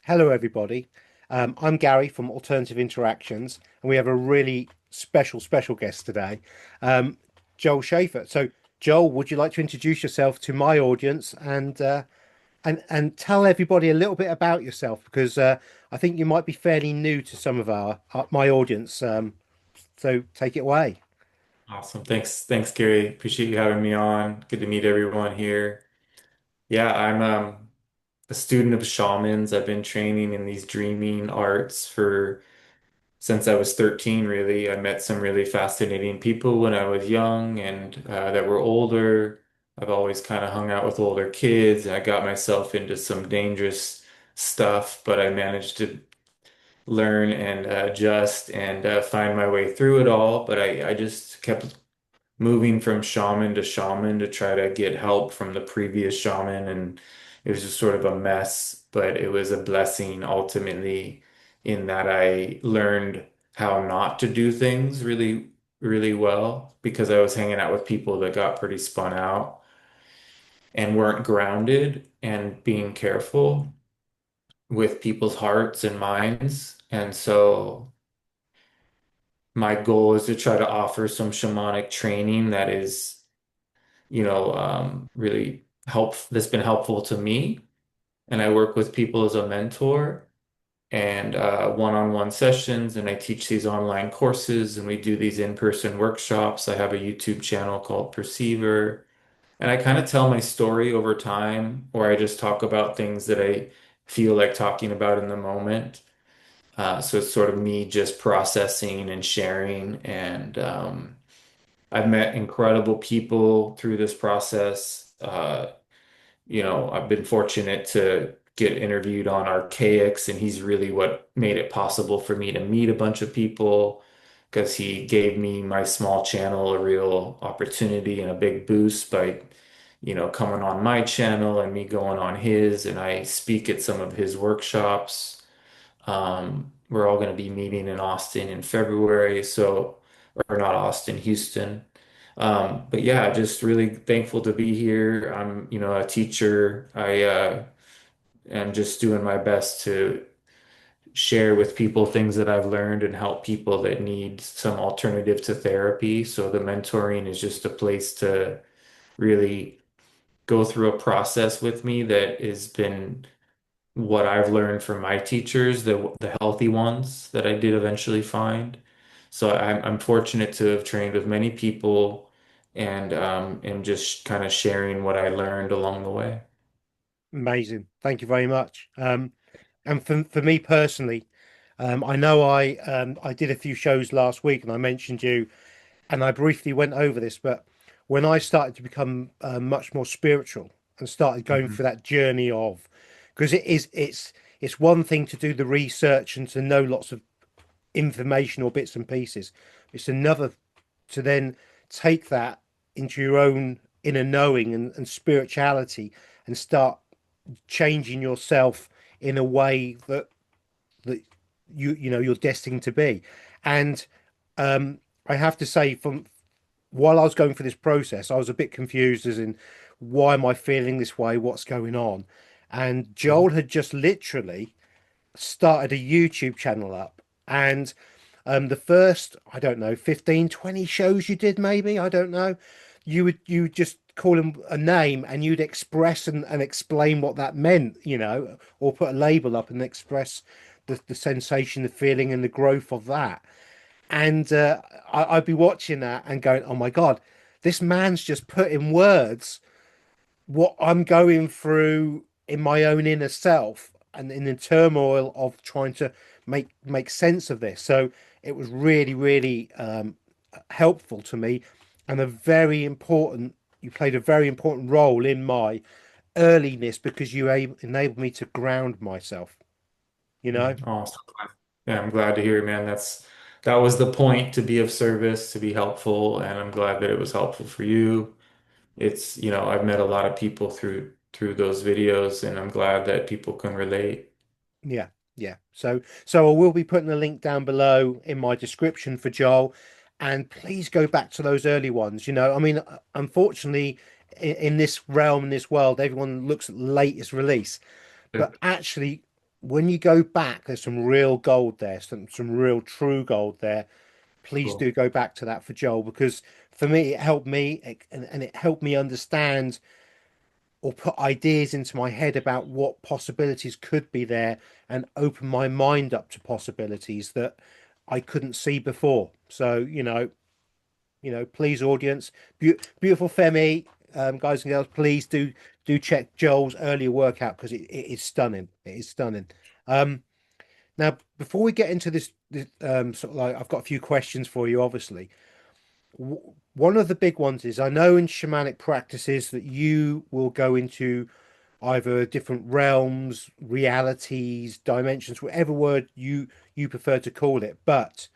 Hello, everybody. I'm Gary from Alternative Interactions, and we have a really special guest today, um, Joel Schafer. So, Joel, would you like to introduce yourself to my audience and tell everybody a little bit about yourself? Because I think you might be fairly new to some of my audience. So, take it away. Awesome. Thanks, Gary. Appreciate you having me on. Good to meet everyone here. Yeah, I'm a student of shamans. I've been training in these dreaming arts for since I was 13, really. I met some really fascinating people when I was young and that were older. I've always kind of hung out with older kids. I got myself into some dangerous stuff, but I managed to learn and adjust and find my way through it all. But I just kept moving from shaman to try to get help from the previous shaman. And it was just sort of a mess, but it was a blessing ultimately in that I learned how not to do things really well because I was hanging out with people that got pretty spun out and weren't grounded and being careful with people's hearts and minds. And so my goal is to try to offer some shamanic training that is really that's been helpful to me. And I work with people as a mentor and one-on-one sessions, and I teach these online courses, and we do these in-person workshops. I have a YouTube channel called Perceiver, and I kind of tell my story over time, or I just talk about things that I feel like talking about in the moment. So it's sort of me just processing and sharing, and I've met incredible people through this process. I've been fortunate to get interviewed on Archaics, and he's really what made it possible for me to meet a bunch of people because he gave me my small channel a real opportunity and a big boost by, coming on my channel and me going on his, and I speak at some of his workshops. We're all going to be meeting in Austin in February, or not Austin, Houston. But yeah, just really thankful to be here. I'm, a teacher. I am just doing my best to share with people things that I've learned and help people that need some alternative to therapy. So the mentoring is just a place to really go through a process with me that has been what I've learned from my teachers, the healthy ones that I did eventually find. So I'm fortunate to have trained with many people and just kind of sharing what I learned along the way. Amazing. Thank you very much. And for me personally, I know I did a few shows last week, and I mentioned you, and I briefly went over this, but when I started to become much more spiritual and started going Mhm. through that journey of, because it's one thing to do the research and to know lots of information or bits and pieces. It's another to then take that into your own inner knowing and spirituality and start changing yourself in a way that you're destined to be. And I have to say, from while I was going through this process, I was a bit confused as in why am I feeling this way? What's going on? And Joel had just literally started a YouTube channel up. And the first, I don't know, 15, 20 shows you did, maybe, I don't know, you just call him a name and you'd express and explain what that meant, or put a label up and express the sensation, the feeling, and the growth of that. And I'd be watching that and going, oh my God, this man's just put in words what I'm going through in my own inner self and in the turmoil of trying to make sense of this. So it was really helpful to me and a very important. You played a very important role in my earliness because enabled me to ground myself. You know. Awesome. Yeah, I'm glad to hear, man. That was the point, to be of service, to be helpful, and I'm glad that it was helpful for you. I've met a lot of people through those videos, and I'm glad that people can relate. Yeah, yeah. So I will be putting a link down below in my description for Joel, and please go back to those early ones. I mean, unfortunately, in this realm, in this world, everyone looks at the latest release, but actually, when you go back, there's some real gold there, some real true gold there. Please Cool. do go back to that for Joel, because for me it helped me, and it helped me understand or put ideas into my head about what possibilities could be there, and open my mind up to possibilities that I couldn't see before. So, please, audience, beautiful Femi, guys and girls, please do check Joel's earlier workout, because it is stunning. It is stunning. Um, Now, before we get into this sort of like, I've got a few questions for you, obviously. One of the big ones is, I know in shamanic practices that you will go into either different realms, realities, dimensions, whatever word you prefer to call it. But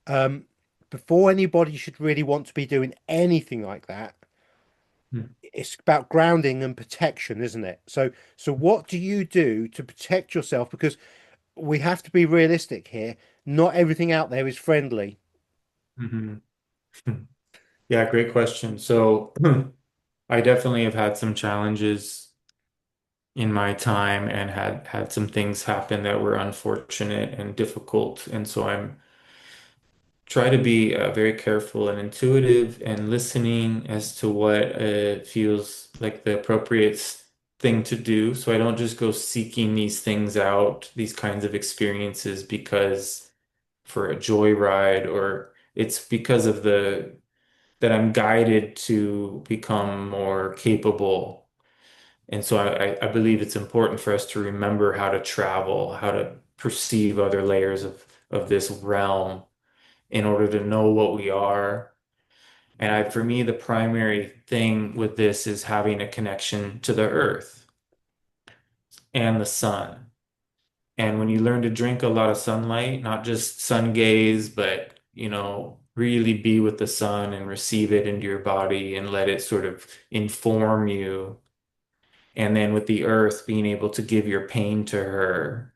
um, before anybody should really want to be doing anything like that, Hmm. it's about grounding and protection, isn't it? So what do you do to protect yourself? Because we have to be realistic here. Not everything out there is friendly. Mhm. Yeah, great question. So I definitely have had some challenges in my time and had some things happen that were unfortunate and difficult. And so I'm try to be very careful and intuitive and listening as to what feels like the appropriate thing to do. So I don't just go seeking these things out, these kinds of experiences because for a joyride, or it's because of the that I'm guided to become more capable. And so I believe it's important for us to remember how to travel, how to perceive other layers of this realm in order to know what we are. And for me, the primary thing with this is having a connection to the earth and the sun. And when you learn to drink a lot of sunlight, not just sun gaze, but, really be with the sun and receive it into your body and let it sort of inform you. And then with the earth, being able to give your pain to her,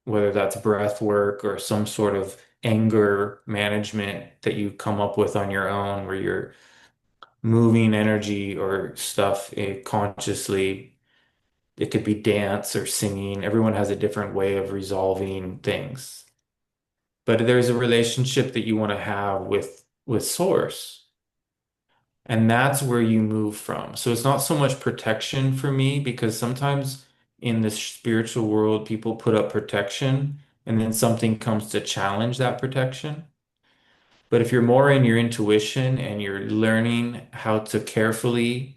whether that's breath work or some sort of anger management that you come up with on your own, where you're moving energy or stuff consciously. It could be dance or singing. Everyone has a different way of resolving things. But there's a relationship that you want to have with source. And that's where you move from. So it's not so much protection for me, because sometimes in this spiritual world, people put up protection and then something comes to challenge that protection. But if you're more in your intuition and you're learning how to carefully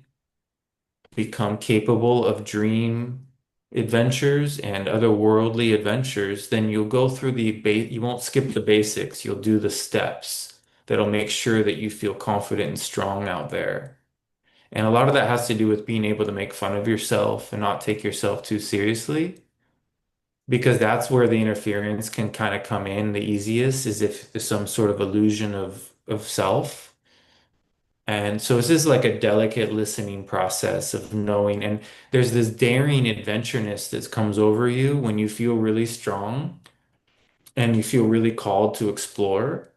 become capable of dream adventures and otherworldly adventures, then you'll go through you won't skip the basics. You'll do the steps that'll make sure that you feel confident and strong out there. And a lot of that has to do with being able to make fun of yourself and not take yourself too seriously, because that's where the interference can kind of come in the easiest, is if there's some sort of illusion of self. And so it's just like a delicate listening process of knowing. And there's this daring adventureness that comes over you when you feel really strong and you feel really called to explore.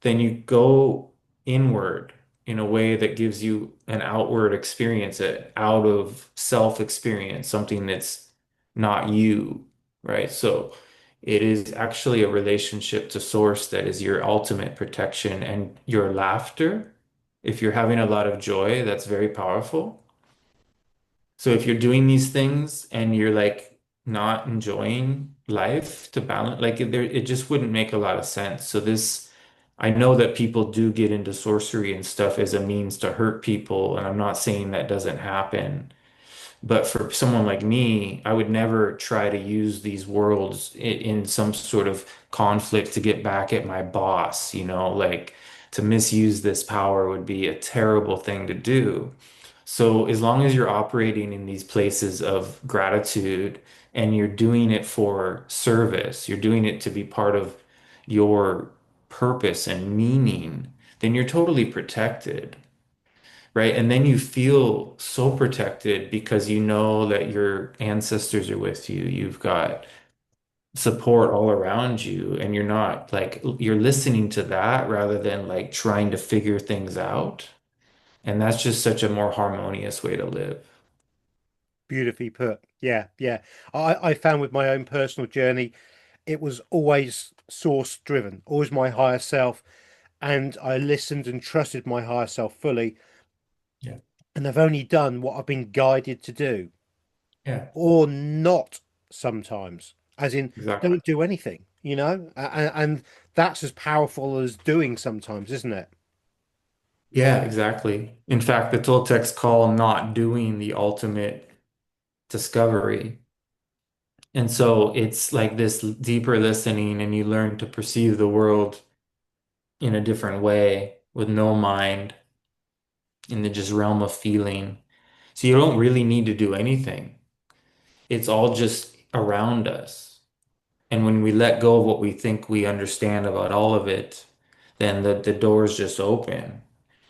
Then you go inward in a way that gives you an outward experience, an out of self experience, something that's not you, right? So it is actually a relationship to source that is your ultimate protection, and your laughter. If you're having a lot of joy, that's very powerful. So if you're doing these things and you're like not enjoying life to balance, like it just wouldn't make a lot of sense. So I know that people do get into sorcery and stuff as a means to hurt people, and I'm not saying that doesn't happen. But for someone like me, I would never try to use these worlds in some sort of conflict to get back at my boss, like to misuse this power would be a terrible thing to do. So as long as you're operating in these places of gratitude and you're doing it for service, you're doing it to be part of your purpose and meaning, then you're totally protected, right? And then you feel so protected because you know that your ancestors are with you. You've got support all around you, and you're not like you're listening to that rather than like trying to figure things out. And that's just such a more harmonious way to live. Beautifully put. Yeah, yeah. I found with my own personal journey, it was always source driven, always my higher self, and I listened and trusted my higher self fully, Yeah. and I've only done what I've been guided to do, Yeah, or not sometimes, as in exactly. don't do anything, and that's as powerful as doing sometimes, isn't it? Yeah, exactly. In fact, the Toltecs call not doing the ultimate discovery. And so it's like this deeper listening, and you learn to perceive the world in a different way with no mind in the just realm of feeling. So you don't really need to do anything. It's all just around us. And when we let go of what we think we understand about all of it, then the doors just open.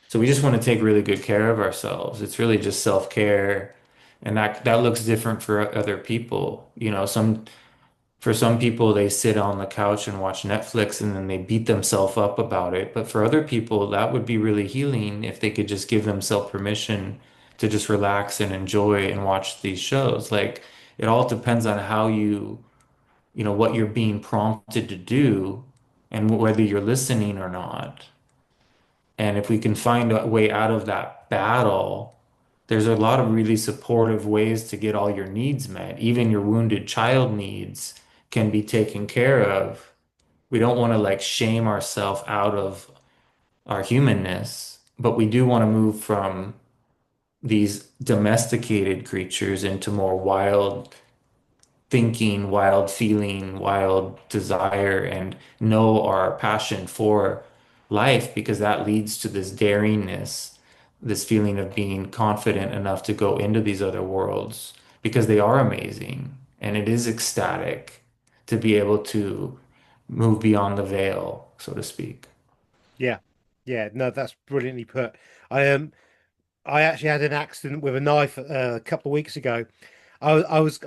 So we just want to take really good care of ourselves. It's really just self-care. And that looks different for other people. For some people, they sit on the couch and watch Netflix and then they beat themselves up about it. But for other people, that would be really healing if they could just give themselves permission to just relax and enjoy and watch these shows. Like it all depends on how what you're being prompted to do and whether you're listening or not. And if we can find a way out of that battle, there's a lot of really supportive ways to get all your needs met. Even your wounded child needs can be taken care of. We don't want to like shame ourselves out of our humanness, but we do want to move from these domesticated creatures into more wild thinking, wild feeling, wild desire, and know our passion for life because that leads to this daringness, this feeling of being confident enough to go into these other worlds because they are amazing and it is ecstatic to be able to move beyond the veil, so to speak. Yeah, yeah. No, that's brilliantly put. I actually had an accident with a knife a couple of weeks ago. I was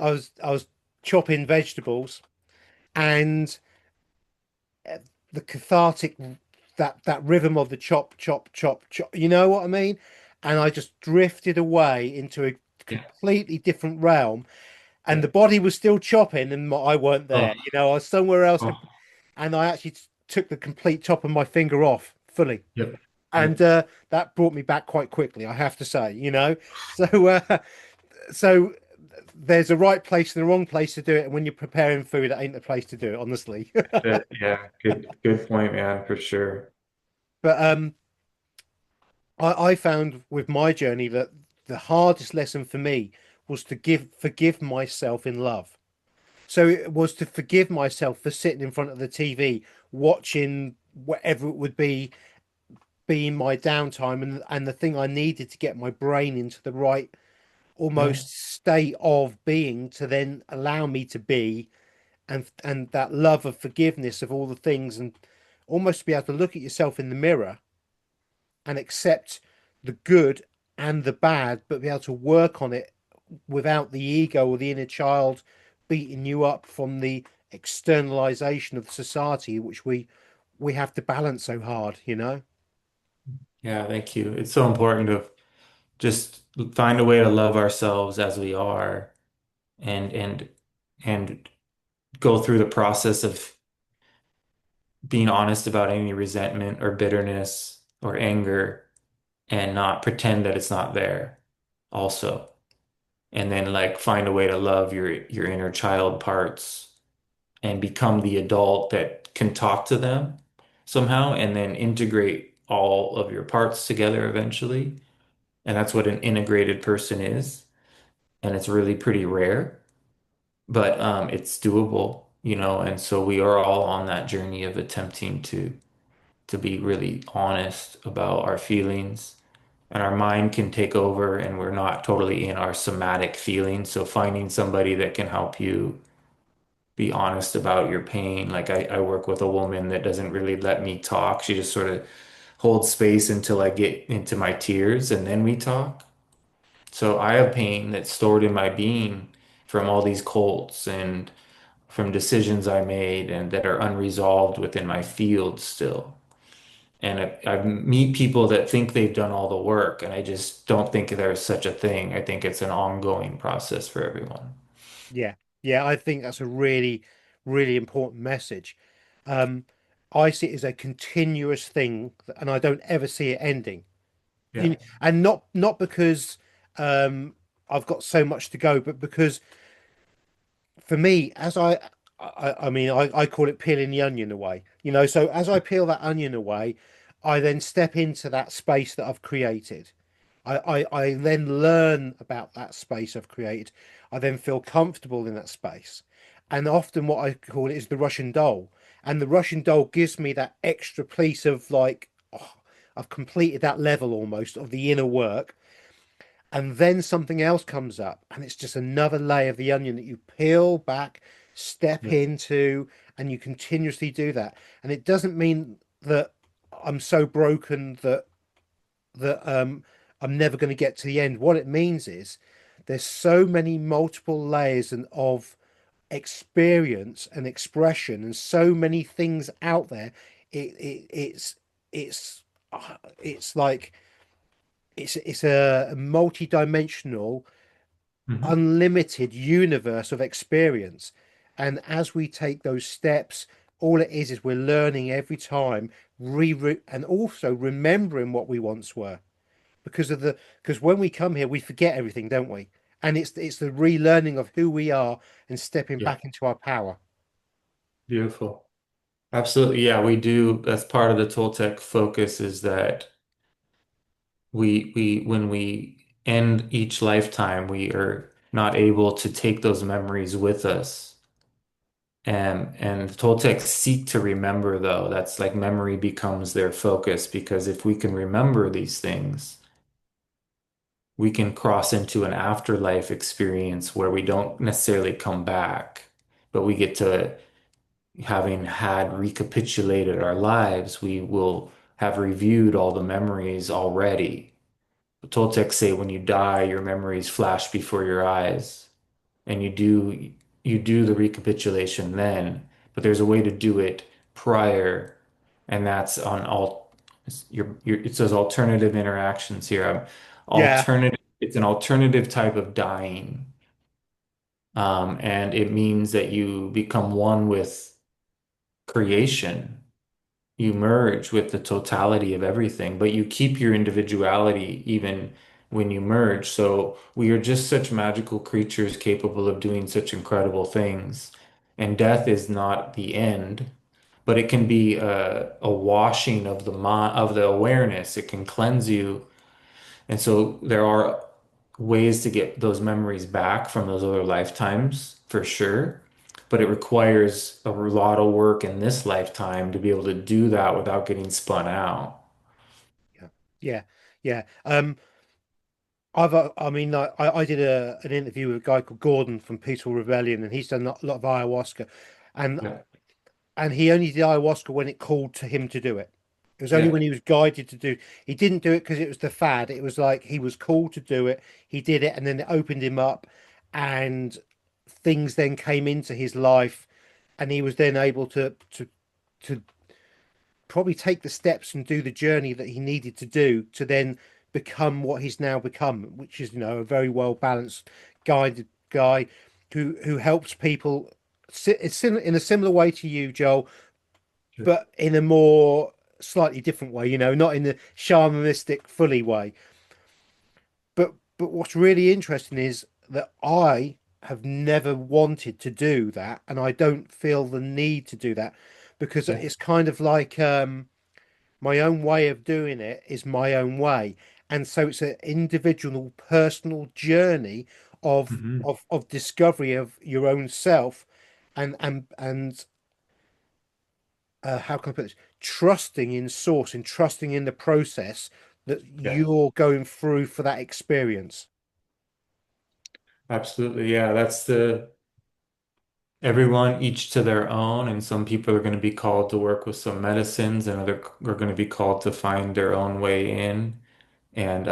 chopping vegetables, and the cathartic that rhythm of the chop, chop, chop, chop. You know what I mean? And I just drifted away into a Yeah. completely different realm, and Yeah. the body was still chopping, and I weren't there. Oh, I was somewhere else, oh, and I actually took the complete top of my finger off fully. yep. And Yep. that brought me back quite quickly, I have to say. So there's a right place and a wrong place to do it, and when you're preparing food, it ain't the place to do it, honestly. Yeah, good point, man, for sure. But I found with my journey that the hardest lesson for me was to forgive myself in love. So it was to forgive myself for sitting in front of the TV, watching whatever it would be in my downtime, and the thing I needed to get my brain into the right Yeah. almost state of being to then allow me to be, and that love of forgiveness of all the things, and almost to be able to look at yourself in the mirror and accept the good and the bad, but be able to work on it without the ego or the inner child beating you up from the externalization of society, which we have to balance so hard. Yeah, thank you. It's so important to just find a way to love ourselves as we are and and go through the process of being honest about any resentment or bitterness or anger and not pretend that it's not there also. And then like find a way to love your inner child parts and become the adult that can talk to them somehow and then integrate all of your parts together eventually. And that's what an integrated person is. And it's really pretty rare, but it's doable. And so we are all on that journey of attempting to be really honest about our feelings. And our mind can take over, and we're not totally in our somatic feelings. So finding somebody that can help you be honest about your pain. Like I work with a woman that doesn't really let me talk. She just sort of holds space until I get into my tears, and then we talk. So I have pain that's stored in my being from all these cults and from decisions I made and that are unresolved within my field still. And I meet people that think they've done all the work, and I just don't think there's such a thing. I think it's an ongoing process for everyone. Yeah, yeah, I think that's a really, really important message. Um, I see it as a continuous thing, and I don't ever see it ending. Yeah. And not because um, I've got so much to go, but because for me, I call it peeling the onion away. So as I peel that onion away, I then step into that space that I've created. I then learn about that space I've created. I then feel comfortable in that space. And often what I call it is the Russian doll. And the Russian doll gives me that extra piece of like, oh, I've completed that level almost of the inner work. And then something else comes up, and it's just another layer of the onion that you peel back, step Yeah. into, and you continuously do that. And it doesn't mean that I'm so broken that I'm never going to get to the end. What it means is there's so many multiple layers and of experience and expression and so many things out there. It's it's like it's a multi-dimensional, Mhm. unlimited universe of experience. And as we take those steps, all it is we're learning every time, and also remembering what we once were because when we come here we forget everything, don't we? And it's the relearning of who we are and stepping Yeah. back into our power. Beautiful. Absolutely. Yeah, we do. That's part of the Toltec focus is that we when we end each lifetime, we are not able to take those memories with us. And the Toltecs seek to remember though. That's like memory becomes their focus because if we can remember these things, we can cross into an afterlife experience where we don't necessarily come back, but we get to having had recapitulated our lives, we will have reviewed all the memories already. The Toltecs say when you die, your memories flash before your eyes, and you do the recapitulation then, but there's a way to do it prior, and that's on all it says alternative interactions here. Yeah, Alternative, it's an alternative type of dying. And it means that you become one with creation. You merge with the totality of everything, but you keep your individuality even when you merge. So we are just such magical creatures capable of doing such incredible things. And death is not the end, but it can be a washing of the mind, of the awareness. It can cleanse you, and so there are ways to get those memories back from those other lifetimes for sure. But it requires a lot of work in this lifetime to be able to do that without getting spun out. yeah, yeah, yeah. I mean, I did an interview with a guy called Gordon from Peaceful Rebellion, and he's done a lot of ayahuasca, and Yeah. and he only did ayahuasca when it called to him to do it. It was only Yeah. when he was guided to do. He didn't do it because it was the fad. It was like he was called to do it. He did it, and then it opened him up, and things then came into his life, and he was then able to probably take the steps and do the journey that he needed to do to then become what he's now become, which is a very well balanced, guided guy who helps people. It's in a similar way to you, Joel, Sure. but in a more slightly different way, not in the shamanistic fully way. But what's really interesting is that I have never wanted to do that, and I don't feel the need to do that because Yeah. it's kind of like my own way of doing it is my own way. And so it's an individual personal journey of Mhm. of discovery of your own self and how can I put this? Trusting in source and trusting in the process that Yeah. you're going through for that experience. Absolutely. Yeah. That's the everyone each to their own. And some people are going to be called to work with some medicines, and other are going to be called to find their own way in. And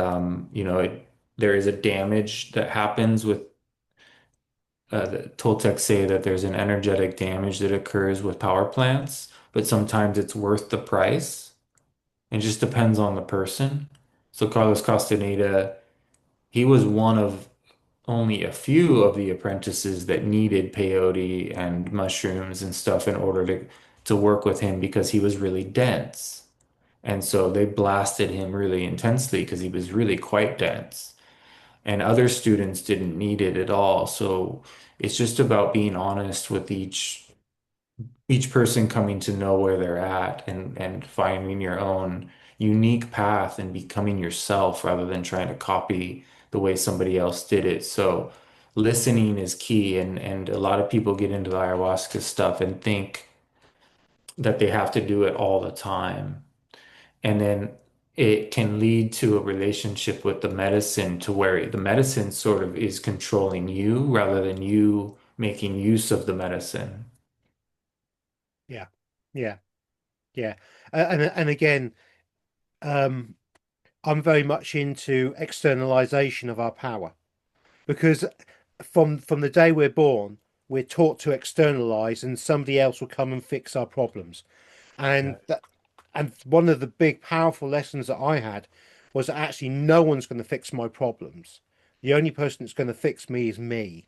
there is a damage that happens with the Toltecs say that there's an energetic damage that occurs with power plants, but sometimes it's worth the price. It just depends on the person. So Carlos Castaneda, he was one of only a few of the apprentices that needed peyote and mushrooms and stuff in order to work with him because he was really dense. And so they blasted him really intensely because he was really quite dense. And other students didn't need it at all. So it's just about being honest with each person coming to know where they're at and finding your own unique path and becoming yourself rather than trying to copy the way somebody else did it. So listening is key and a lot of people get into the ayahuasca stuff and think that they have to do it all the time. And then it can lead to a relationship with the medicine to where the medicine sort of is controlling you rather than you making use of the medicine. Yeah, yeah, yeah. And again, um, I'm very much into externalization of our power because from the day we're born, we're taught to externalize, and somebody else will come and fix our problems. And Yeah. and one of the big powerful lessons that I had was that actually no one's going to fix my problems. The only person that's going to fix me is me,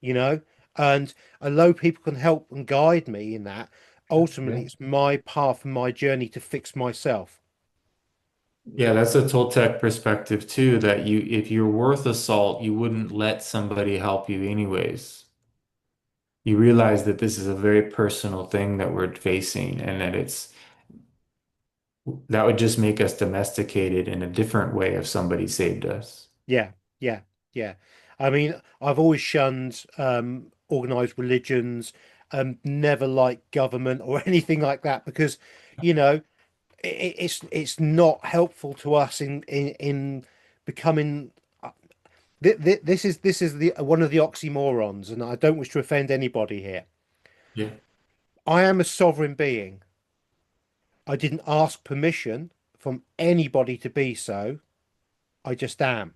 you know? And although people can help and guide me in that, ultimately Yeah. it's my path and my journey to fix myself. Yeah, that's a Toltec perspective too, that if you're worth a salt, you wouldn't let somebody help you anyways. You realize that this is a very personal thing that we're facing and that that would just make us domesticated in a different way if somebody saved us. Yeah, yeah, yeah. I mean, I've always shunned organized religions, never liked government or anything like that because, you know, it's not helpful to us in becoming. This is the one of the oxymorons, and I don't wish to offend anybody here. Yeah. I am a sovereign being. I didn't ask permission from anybody to be so. I just am.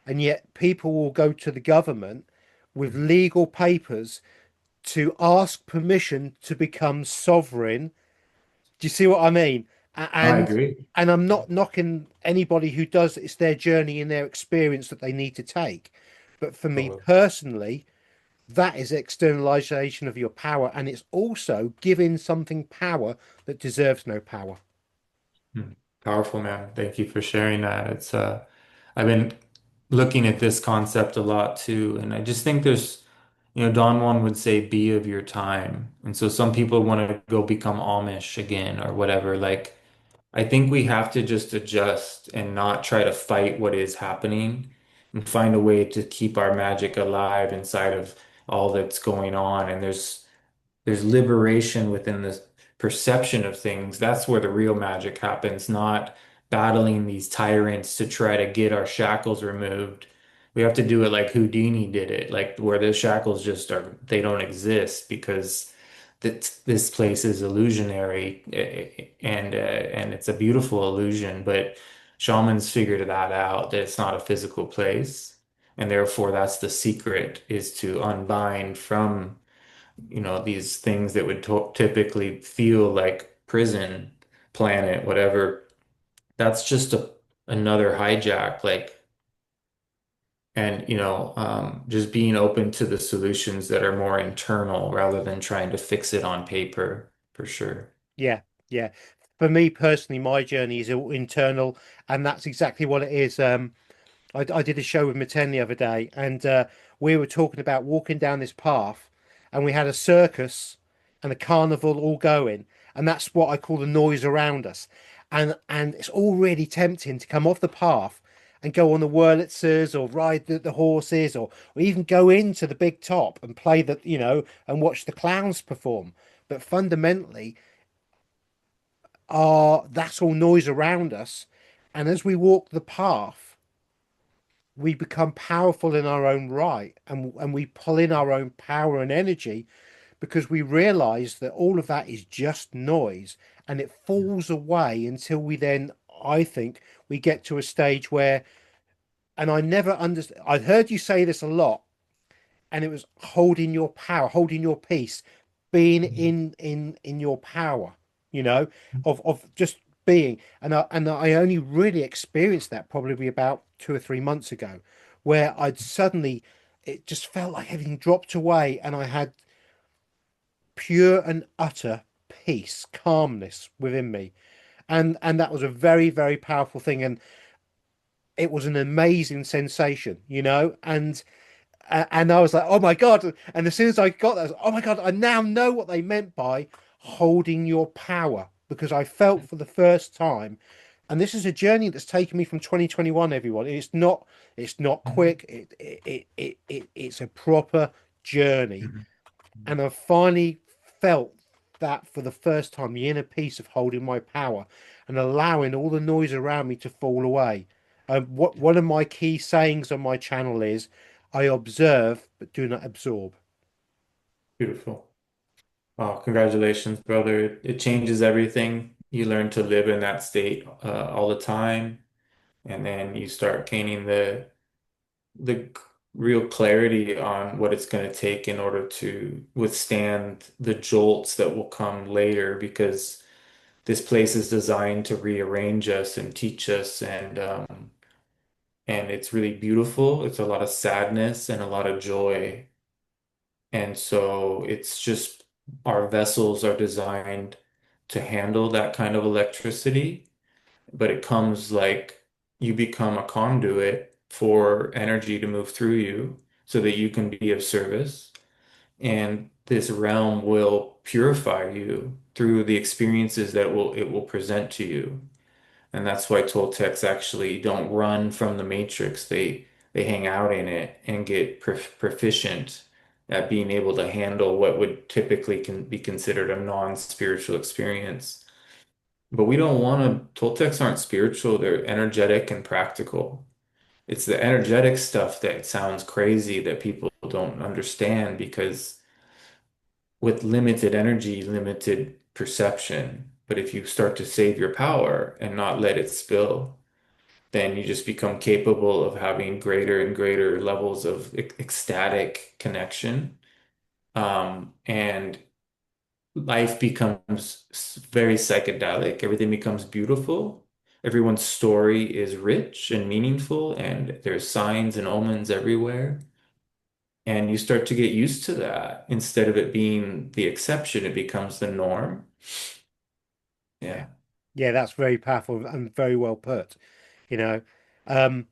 And yet people will go to the government with legal papers to ask permission to become sovereign. Do you see what I mean? I And agree. and I'm not knocking anybody who does. It's their journey and their experience that they need to take. But for me Totally. personally, that is externalization of your power, and it's also giving something power that deserves no power. Hmm. Powerful, man. Thank you for sharing that. I've been looking at this concept a lot too, and I just think Don Juan would say, be of your time. And so some people want to go become Amish again or whatever. Like, I think we have to just adjust and not try to fight what is happening and find a way to keep our magic alive inside of all that's going on. And there's liberation within the perception of things. That's where the real magic happens, not battling these tyrants to try to get our shackles removed. We have to do it like Houdini did it, like where the shackles just they don't exist because this place is illusionary and it's a beautiful illusion, but shamans figured that out that it's not a physical place. And therefore, that's the secret is to unbind from these things that would typically feel like prison planet, whatever. That's just another hijack, like, and just being open to the solutions that are more internal rather than trying to fix it on paper, for sure. Yeah, yeah. For me personally, my journey is all internal, and that's exactly what it is. I did a show with Miten the other day, and we were talking about walking down this path, and we had a circus and a carnival all going, and that's what I call the noise around us. And it's all really tempting to come off the path and go on the Wurlitzers or ride the horses or even go into the big top and play and watch the clowns perform. But fundamentally, that's all noise around us. And as we walk the path, we become powerful in our own right and we pull in our own power and energy because we realize that all of that is just noise and it falls away until we then, I think, we get to a stage where, and I never understand, I'd heard you say this a lot, and it was holding your power, holding your peace, being in your power, you know, of just being. And I only really experienced that probably about 2 or 3 months ago, where I'd suddenly, it just felt like everything dropped away, and I had pure and utter peace, calmness within me. And that was a very, very powerful thing. And it was an amazing sensation, and I was like, oh my God. And as soon as I got that, I was like, oh my God, I now know what they meant by holding your power, because I felt for the first time. And this is a journey that's taken me from 2021, everyone. It's not quick. It's a proper journey. Mhm. And I finally felt that for the first time, the inner peace of holding my power and allowing all the noise around me to fall away. What One of my key sayings on my channel is, I observe but do not absorb. Beautiful. Oh, congratulations, brother. It changes everything. You learn to live in that state all the time, and then you start gaining the real clarity on what it's going to take in order to withstand the jolts that will come later, because this place is designed to rearrange us and teach us, and it's really beautiful. It's a lot of sadness and a lot of joy. And so it's just our vessels are designed to handle that kind of electricity, but it comes like you become a conduit for energy to move through you so that you can be of service. And this realm will purify you through the experiences that it will present to you. And that's why Toltecs actually don't run from the matrix. They hang out in it and get proficient at being able to handle what would typically can be considered a non-spiritual experience. But we don't want to, Toltecs aren't spiritual, they're energetic and practical. It's the energetic stuff that sounds crazy that people don't understand, because with limited energy, limited perception. But if you start to save your power and not let it spill, then you just become capable of having greater and greater levels of ecstatic connection. And life becomes very psychedelic. Everything becomes beautiful. Everyone's story is rich and meaningful, and there's signs and omens everywhere. And you start to get used to that. Instead of it being the exception, it becomes the norm. Yeah. Yeah. Yeah, that's very powerful and very well put. You know, um,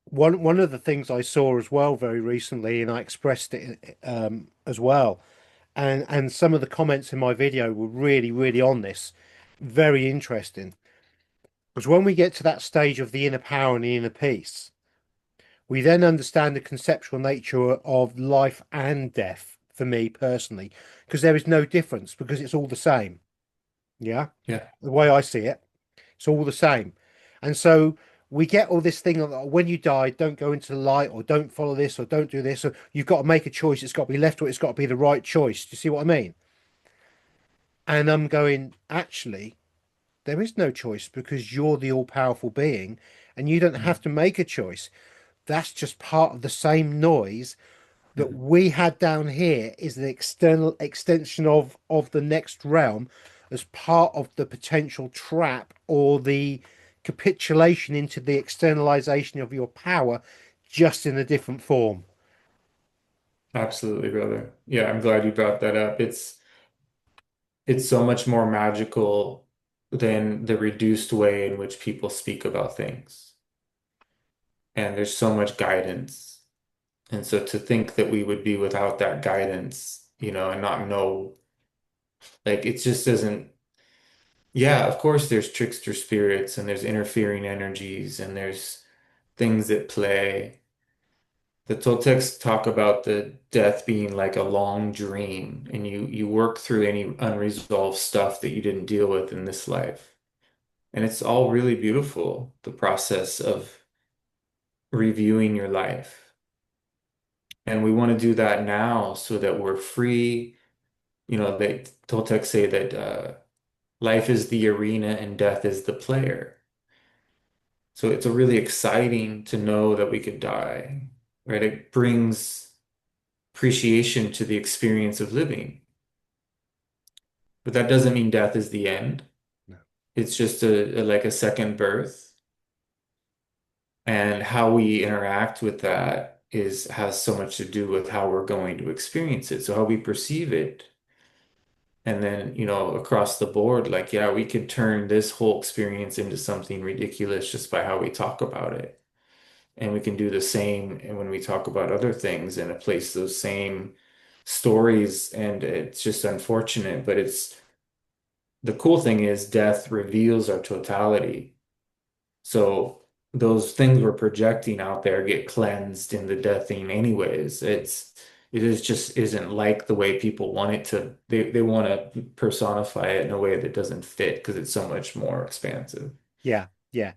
one of the things I saw as well very recently, and I expressed it as well, and some of the comments in my video were really, really on this, very interesting. Because when we get to that stage of the inner power and the inner peace, we then understand the conceptual nature of life and death, for me personally, because there is no difference, because it's all the same. Yeah. Yeah. The way I see it, it's all the same. And so we get all this thing of, "Oh, when you die, don't go into the light, or don't follow this, or don't do this, or you've got to make a choice. It's got to be left, or it's got to be the right choice." Do you see what I mean? And I'm going, actually, there is no choice, because you're the all-powerful being and you don't have Mhm. to make a choice. That's just part of the same noise that Mhm. we had down here, is the external extension of the next realm, as part of the potential trap or the capitulation into the externalization of your power, just in a different form. Absolutely, brother. Yeah, I'm glad you brought that up. It's so much more magical than the reduced way in which people speak about things. And there's so much guidance. And so to think that we would be without that guidance, and not know, like it just doesn't, yeah, of course there's trickster spirits and there's interfering energies and there's things at play. The Toltecs talk about the death being like a long dream, and you work through any unresolved stuff that you didn't deal with in this life. And it's all really beautiful, the process of reviewing your life. And we want to do that now so that we're free. They Toltecs say that life is the arena and death is the player. So it's a really exciting to know that we could die, right? It brings appreciation to the experience of living. But that doesn't mean death is the end. No. It's just like a second birth. And how we interact with that is has so much to do with how we're going to experience it. So how we perceive it. And then, across the board, like, yeah, we could turn this whole experience into something ridiculous just by how we talk about it. And we can do the same and when we talk about other things and place those same stories. And it's just unfortunate, but the cool thing is death reveals our totality. So those things we're projecting out there get cleansed in the death thing anyways. It is just isn't like the way people want it to. They want to personify it in a way that doesn't fit because it's so much more expansive. Yeah, yeah.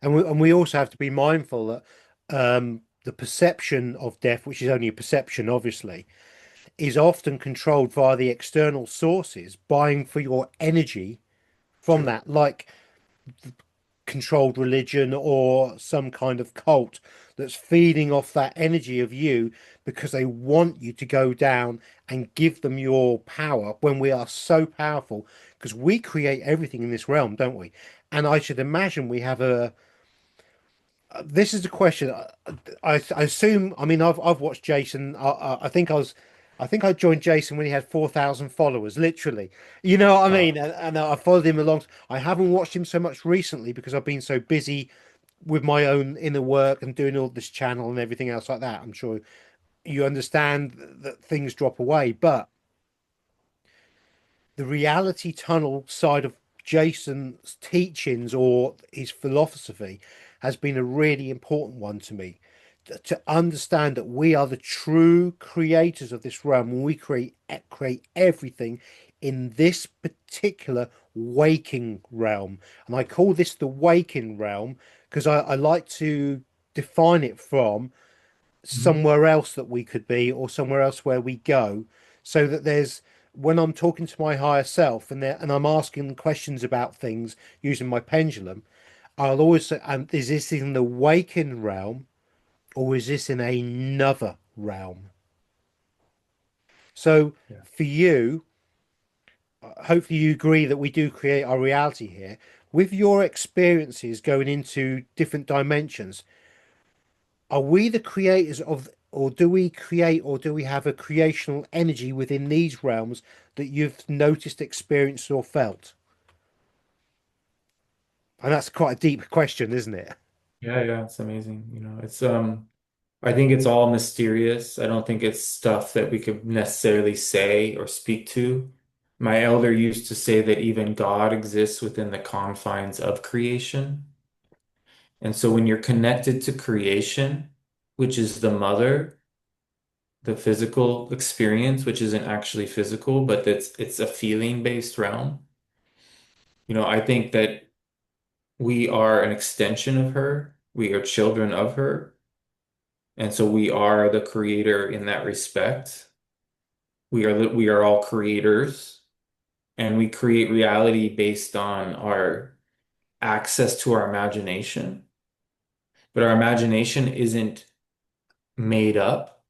And we also have to be mindful that the perception of death, which is only a perception, obviously, is often controlled via the external sources, buying for your energy from True. that, like controlled religion or some kind of cult that's feeding off that energy of you because they want you to go down and give them your power when we are so powerful because we create everything in this realm, don't we? And I should imagine we have a this is the question. I assume. I mean, I've watched Jason. I think I joined Jason when he had 4,000 followers. Literally, you know what I mean. Wow. And I followed him along. I haven't watched him so much recently because I've been so busy with my own inner work and doing all this channel and everything else like that. I'm sure you understand that things drop away, but the reality tunnel side of Jason's teachings or his philosophy has been a really important one to me. To understand that we are the true creators of this realm and we create everything in this particular waking realm. And I call this the waking realm because I like to define it from Mhm. somewhere else that we could be or somewhere else where we go so that there's when I'm talking to my higher self and I'm asking them questions about things using my pendulum, I'll always say, is this in the waking realm or is this in another realm? So Yeah. for you, hopefully you agree that we do create our reality here. With your experiences going into different dimensions, are we the creators of, or do we create, or do we have a creational energy within these realms that you've noticed, experienced, or felt? And that's quite a deep question, isn't it? Yeah, yeah, it's amazing. I think it's all mysterious. I don't think it's stuff that we could necessarily say or speak to. My elder used to say that even God exists within the confines of creation. And so when you're connected to creation, which is the mother, the physical experience, which isn't actually physical, but it's a feeling-based realm. I think that we are an extension of her. We are children of her. And so we are the creator in that respect. We are all creators and we create reality based on our access to our imagination. But our imagination isn't made up.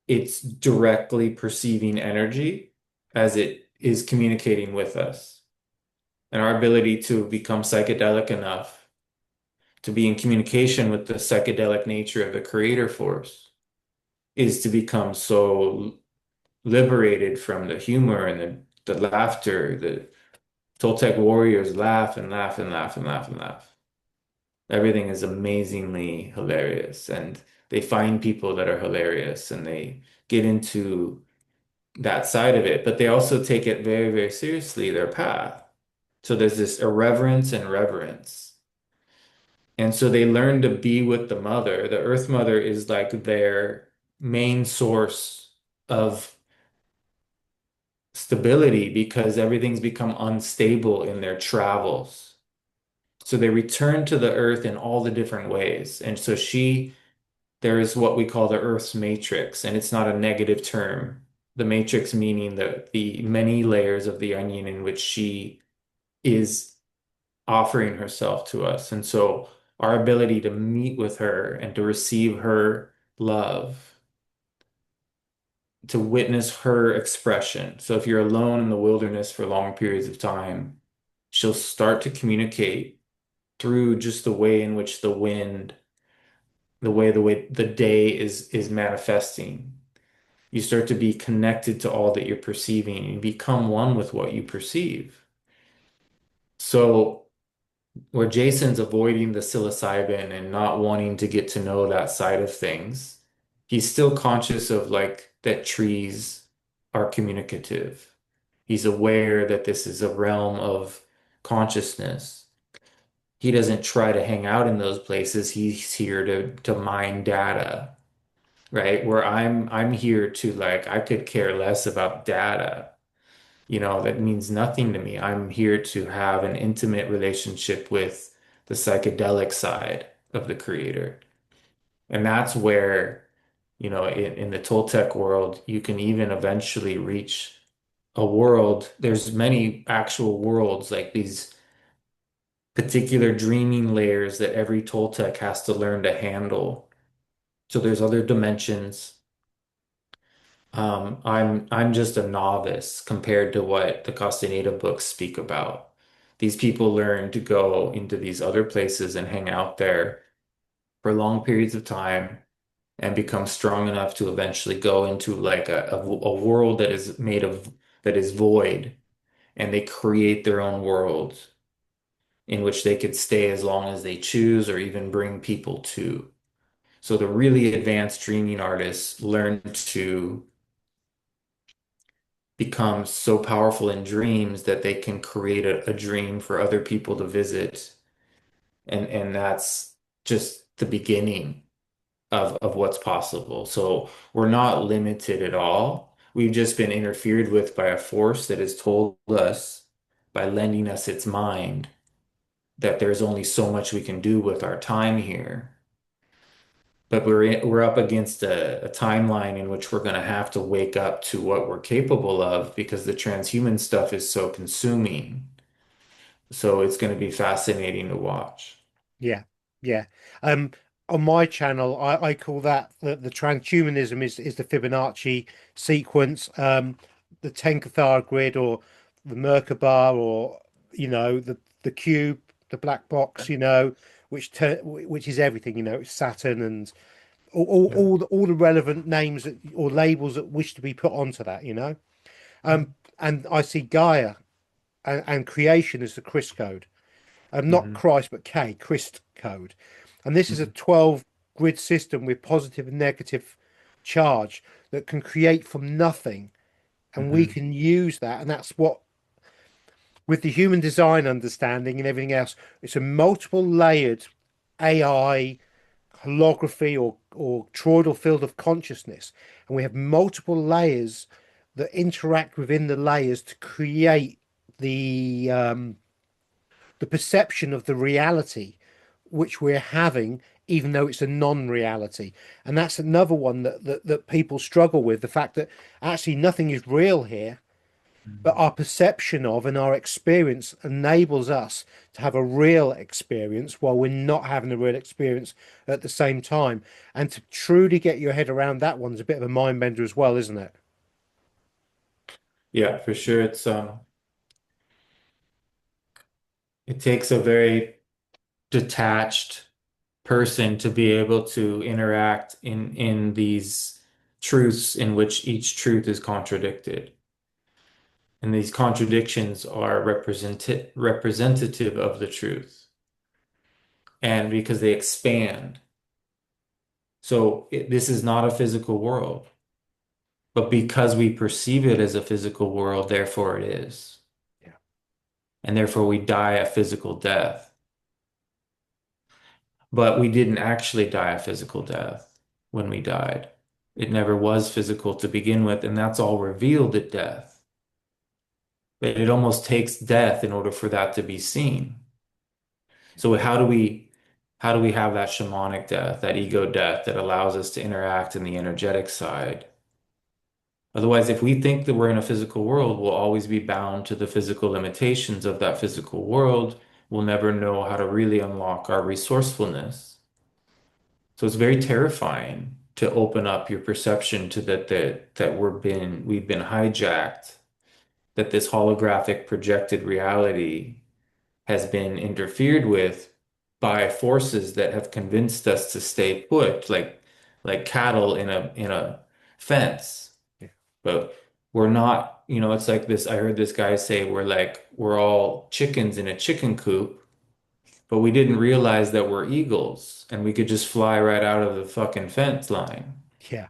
It's directly perceiving energy as it is communicating with us. And our ability to become psychedelic enough to be in communication with the psychedelic nature of the creator force is to become so liberated from the humor and the laughter. The Toltec warriors laugh and laugh and laugh and laugh and laugh. Everything is amazingly hilarious, and they find people that are hilarious and they get into that side of it, but they also take it very, very seriously, their path. So there's this irreverence and reverence. And so they learn to be with the mother. The Earth Mother is like their main source of stability because everything's become unstable in their travels. So they return to the earth in all the different ways. And so there is what we call the Earth's matrix, and it's not a negative term. The matrix meaning the many layers of the onion in which she is offering herself to us. And so our ability to meet with her and to receive her love, to witness her expression. So if you're alone in the wilderness for long periods of time, she'll start to communicate through just the way in which the wind, the way the day is manifesting. You start to be connected to all that you're perceiving. You become one with what you perceive. So where Jason's avoiding the psilocybin and not wanting to get to know that side of things, he's still conscious of like that trees are communicative. He's aware that this is a realm of consciousness. He doesn't try to hang out in those places. He's here to mine data, right? Where I'm here to like I could care less about data. That means nothing to me. I'm here to have an intimate relationship with the psychedelic side of the creator. And that's where, in the Toltec world, you can even eventually reach a world. There's many actual worlds, like these particular dreaming layers that every Toltec has to learn to handle. So there's other dimensions. I'm just a novice compared to what the Castaneda books speak about. These people learn to go into these other places and hang out there for long periods of time and become strong enough to eventually go into like a world that is made of that is void, and they create their own world in which they could stay as long as they choose or even bring people to. So the really advanced dreaming artists learn to become so powerful in dreams that they can create a dream for other people to visit. And that's just the beginning of what's possible. So we're not limited at all. We've just been interfered with by a force that has told us by lending us its mind that there's only so much we can do with our time here. But we're up against a timeline in which we're going to have to wake up to what we're capable of because the transhuman stuff is so consuming. So it's going to be fascinating to watch. Yeah, yeah. Um, on my channel, I call that the transhumanism is the Fibonacci sequence, the Tenkathar grid, or the Merkaba, or the cube, the black box, which is everything, it's Saturn and Yeah. all the relevant names or labels that wish to be put onto that. Yeah. And I see Gaia and creation as the Chris code. Not Hmm. Christ, but Christ code. And this is a Hmm. 12 grid system with positive and negative charge that can create from nothing. And we Hmm. can use that. And that's what, with the human design understanding and everything else, it's a multiple layered AI holography or toroidal field of consciousness. And we have multiple layers that interact within the layers to create the perception of the reality which we're having, even though it's a non-reality. And that's another one that people struggle with, the fact that actually nothing is real here, but our perception of and our experience enables us to have a real experience while we're not having a real experience at the same time. And to truly get your head around that one's a bit of a mind bender as well, isn't it? Yeah, for sure. It takes a very detached person to be able to interact in these truths in which each truth is contradicted. And these contradictions are representative of the truth. And because they expand. So this is not a physical world, but because we perceive it as a physical world, therefore it is. Yeah. And therefore we die a physical death. But we didn't actually die a physical death when we died. It never was physical to begin with, and that's all revealed at death. But it almost takes death in order for that to be seen. So how do we have that shamanic death, that ego death that allows us to interact in the energetic side? Otherwise, if we think that we're in a physical world, we'll always be bound to the physical limitations of that physical world. We'll never know how to really unlock our resourcefulness. So it's very terrifying to open up your perception to that we've been hijacked, that this holographic projected reality has been interfered with by forces that have convinced us to stay put, like cattle in a fence. Yeah. But we're not, it's like this. I heard this guy say we're all chickens in a chicken coop, but we didn't realize that we're eagles and we could just fly right out of the fucking fence line. Yeah.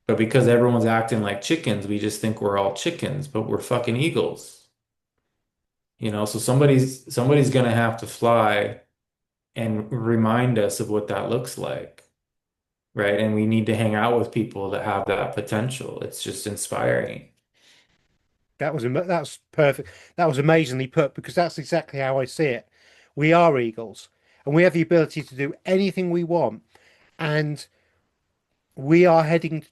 But because everyone's acting like chickens, we just think we're all chickens, but we're fucking eagles. So somebody's gonna have to fly and remind us of what that looks like, right? And we need to hang out with people that have that potential. It's just inspiring. That was perfect. That was amazingly put because that's exactly how I see it. We are eagles and we have the ability to do anything we want. And we are heading,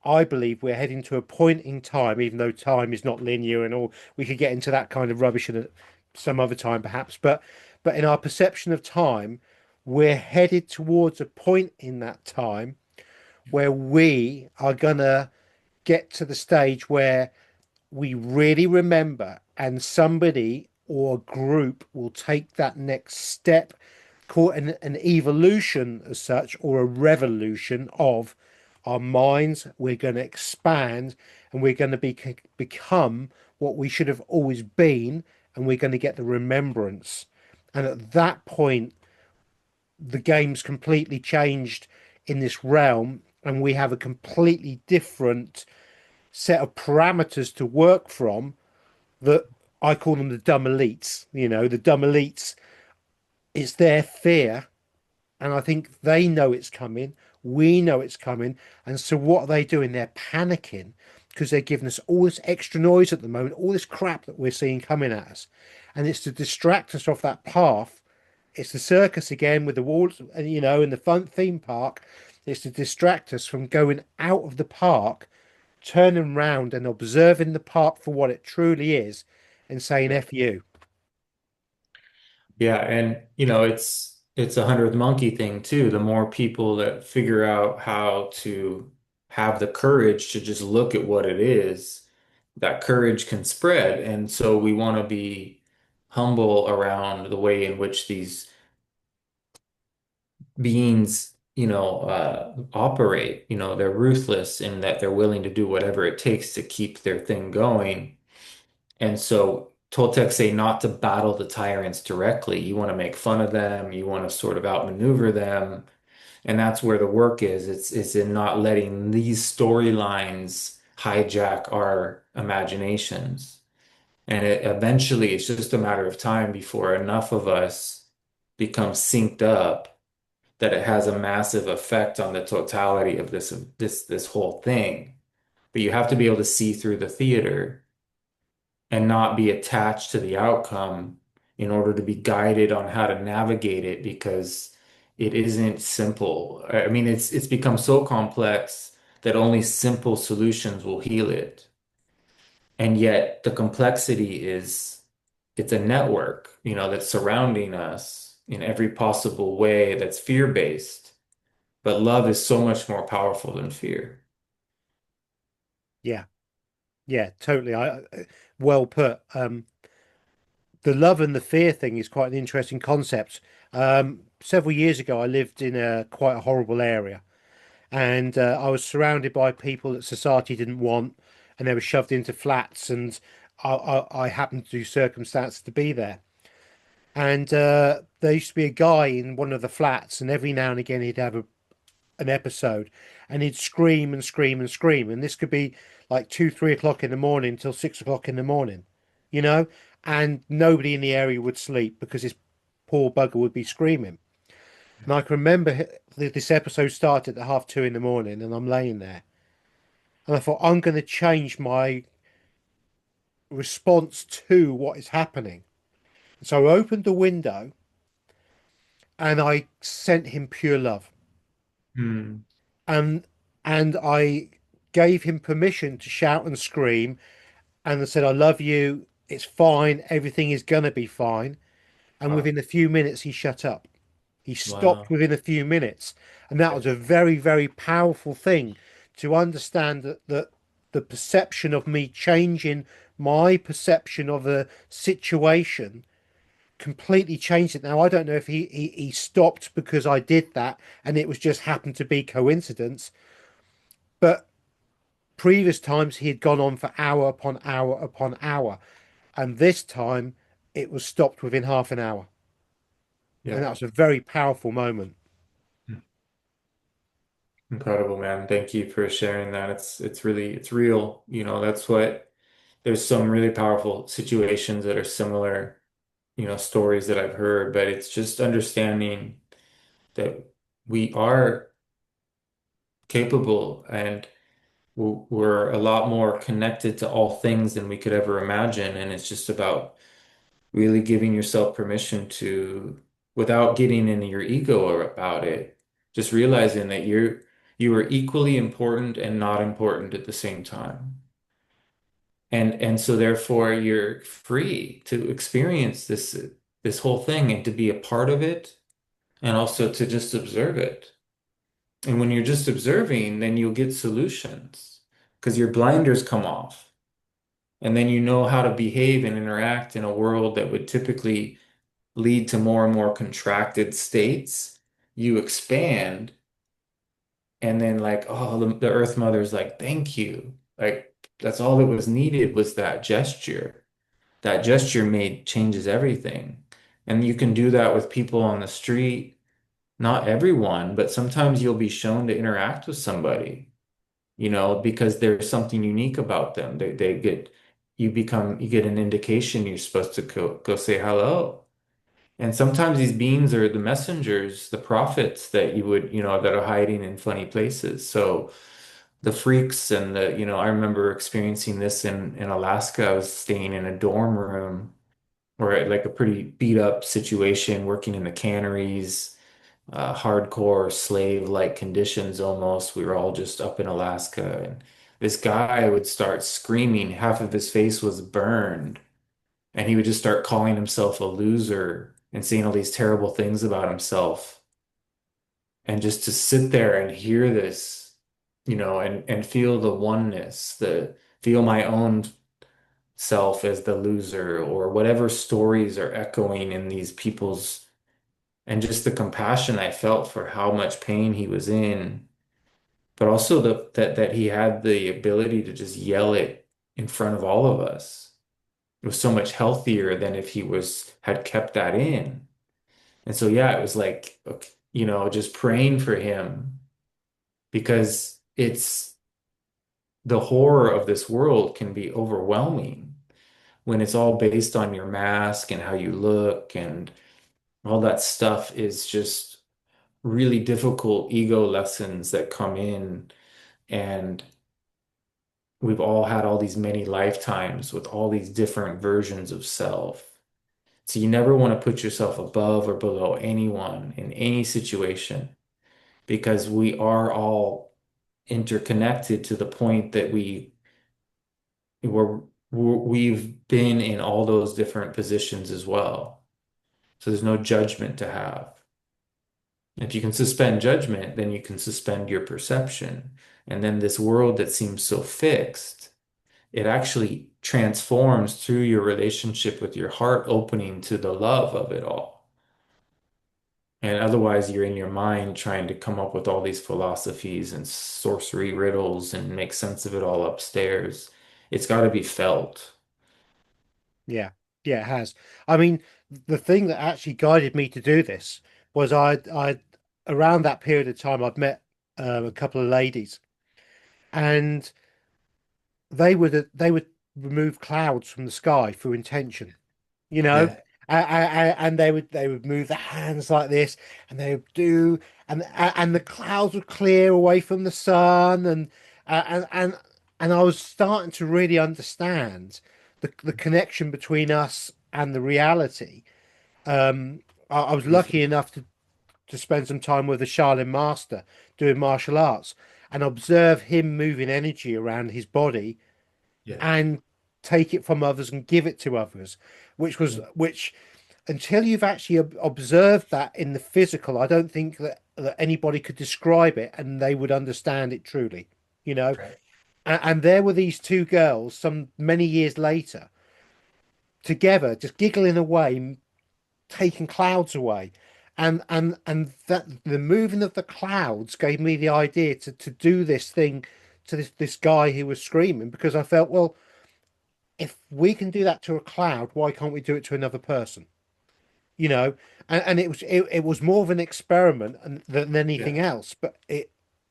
I believe we're heading to a point in time, even though time is not linear and all, we could get into that kind of rubbish at some other time perhaps. But in our perception of time, we're headed towards a point in that time where we are gonna get to the stage where we really remember, and somebody or a group will take that next step, call it an evolution as such, or a revolution of our minds. We're going to expand and we're going to become what we should have always been, and we're going to get the remembrance. And at that point, the game's completely changed in this realm, and we have a completely different set of parameters to work from that I call them the dumb elites. The dumb elites, it's their fear. And I think they know it's coming. We know it's coming. And so what are they doing? They're panicking because they're giving us all this extra noise at the moment, all this crap that we're seeing coming at us. And it's to distract us off that path. It's the circus again with the walls, and in the fun theme park. It's to distract us from going out of the park, turning round and observing the park for what it truly is and saying F you. Yeah, and it's a hundredth monkey thing too. The more people that figure out how to have the courage to just look at what it is, that courage can spread. And so we want to be humble around the way in which these beings, operate. They're ruthless in that they're willing to do whatever it takes to keep their thing going. And so Toltecs say not to battle the tyrants directly. You want to make fun of them, you want to sort of outmaneuver them. And that's where the work is. It's in not letting these storylines hijack our imaginations. And eventually it's just a matter of time before enough of us become synced up that it has a massive effect on the totality of this whole thing. But you have to be able to see through the theater and not be attached to the outcome in order to be guided on how to navigate it because it isn't simple. I mean, it's become so complex that only simple solutions will heal it. And yet the complexity is it's a network, that's surrounding us in every possible way that's fear-based. But love is so much more powerful than fear. Yeah, yeah, totally. Well put. The love and the fear thing is quite an interesting concept. Several years ago, I lived in a quite a horrible area, and I was surrounded by people that society didn't want, and they were shoved into flats, and I happened to circumstance to be there. And there used to be a guy in one of the flats, and every now and again he'd have an episode, and he'd scream and scream and scream, and this could be like 2, 3 o'clock in the morning till 6 o'clock in the morning, you know, and nobody in the area would sleep because this poor bugger would be screaming. And I can remember this episode started at half 2 in the morning, and I'm laying there, and I thought I'm going to change my response to what is happening. So I opened the window and I sent him pure love. Hmm. And I gave him permission to shout and scream, and I said, I love you. It's fine. Everything is gonna be fine. And Wow. within a few minutes, he shut up. He stopped Wow. within a few minutes. And that was a very, very powerful thing to understand that the perception of me changing my perception of a situation completely changed it. Now I don't know if he stopped because I did that and it was just happened to be coincidence, but previous times he had gone on for hour upon hour upon hour, and this time it was stopped within half an hour, and Yeah. that was a very powerful moment. Incredible, man. Thank you for sharing that. It's really it's real. That's what there's some really powerful situations that are similar, stories that I've heard, but it's just understanding that we are capable and we're a lot more connected to all things than we could ever imagine. And it's just about really giving yourself permission to, without getting into your ego about it, just realizing that you are equally important and not important at the same time. And so therefore you're free to experience this whole thing and to be a part of it and also to just observe it. And when you're just observing, then you'll get solutions because your blinders come off. And then you know how to behave and interact in a world that would typically lead to more and more contracted states. You expand, and then like, oh, the Earth Mother's like, thank you. Like that's all that was needed was that gesture. That gesture made changes everything. And you can do that with people on the street. Not everyone, but sometimes you'll be shown to interact with somebody, because there's something unique about them. They get you get an indication you're supposed to go say hello. And sometimes these beings are the messengers, the prophets that you would, that are hiding in funny places. So the freaks and I remember experiencing this in Alaska. I was staying in a dorm room or like a pretty beat up situation, working in the canneries, hardcore slave-like conditions almost. We were all just up in Alaska, and this guy would start screaming. Half of his face was burned, and he would just start calling himself a loser and saying all these terrible things about himself. And just to sit there and hear this, and feel the oneness, the feel my own self as the loser or whatever stories are echoing in these people's and just the compassion I felt for how much pain he was in, but also that he had the ability to just yell it in front of all of us. It was so much healthier than if he was had kept that in. And so yeah, it was like, okay, just praying for him because it's the horror of this world can be overwhelming when it's all based on your mask and how you look and all that stuff is just really difficult ego lessons that come in. And we've all had all these many lifetimes with all these different versions of self. So you never want to put yourself above or below anyone in any situation because we are all interconnected to the point that we're, we've been in all those different positions as well. So there's no judgment to have. If you can suspend judgment, then you can suspend your perception. And then this world that seems so fixed, it actually transforms through your relationship with your heart opening to the love of it all. And otherwise, you're in your mind trying to come up with all these philosophies and sorcery riddles and make sense of it all upstairs. It's got to be felt. Yeah, yeah, it has. I mean, the thing that actually guided me to do this was I around that period of time I'd met a couple of ladies, and they would remove clouds from the sky through intention, you know, Yeah. and they would move their hands like this, and they would do, and the clouds would clear away from the sun, and I was starting to really understand the connection between us and the reality. I was lucky Beautiful. enough to spend some time with a Shaolin master doing martial arts and observe him moving energy around his body Yeah. and take it from others and give it to others, which until you've actually observed that in the physical, I don't think that anybody could describe it and they would understand it truly, you know. Right. And there were these two girls some many years later together, just giggling away, taking clouds away. And that the moving of the clouds gave me the idea to do this thing to this guy who was screaming, because I felt, well, if we can do that to a cloud, why can't we do it to another person? You know, and it was more of an experiment than anything Yeah. else. But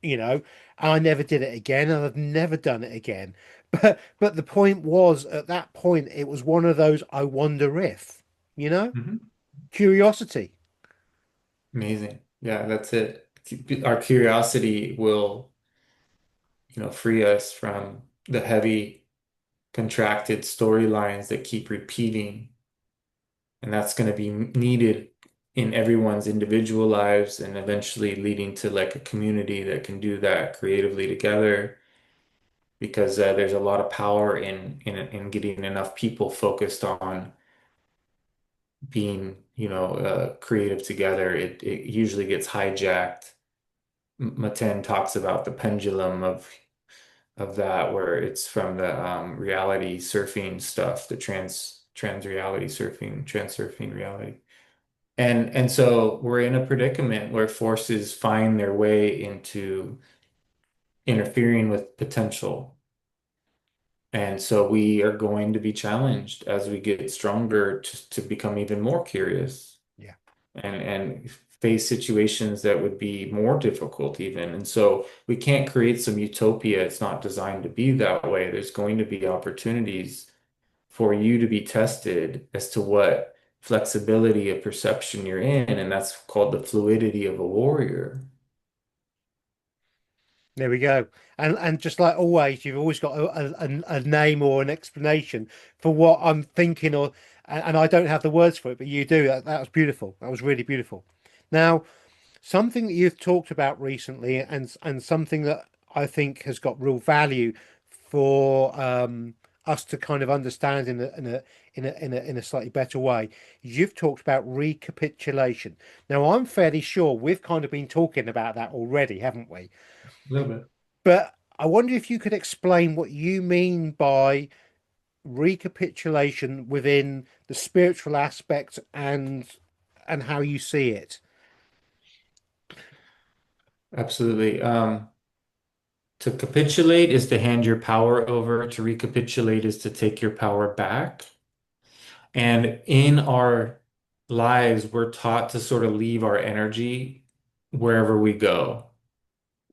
and I never did it again, and I've never done it again. But the point was, at that point, it was one of those I wonder if, Mhm. curiosity. Amazing. Yeah, that's it. Our curiosity will, free us from the heavy, contracted storylines that keep repeating. And that's going to be needed in everyone's individual lives and eventually leading to like a community that can do that creatively together because there's a lot of power in getting enough people focused on being, creative together. It usually gets hijacked. Maten talks about the pendulum of that, where it's from the reality surfing stuff, the trans reality surfing, transurfing reality. And so we're in a predicament where forces find their way into interfering with potential. And so we are going to be challenged as we get stronger to become even more curious Yeah. and face situations that would be more difficult even. And so we can't create some utopia. It's not designed to be that way. There's going to be opportunities for you to be tested as to what flexibility of perception you're in, and that's called the fluidity of a warrior. There we go. And just like always, you've always got a name or an explanation for what I'm thinking, and I don't have the words for it, but you do. That was beautiful. That was really beautiful. Now, something that you've talked about recently, and something that I think has got real value for us to kind of understand in a slightly better way. You've talked about recapitulation. Now, I'm fairly sure we've kind of been talking about that already, haven't we? A little bit. But I wonder if you could explain what you mean by recapitulation within the spiritual aspect and how you see it. Absolutely. To capitulate is to hand your power over. To recapitulate is to take your power back. And in our lives, we're taught to sort of leave our energy wherever we go.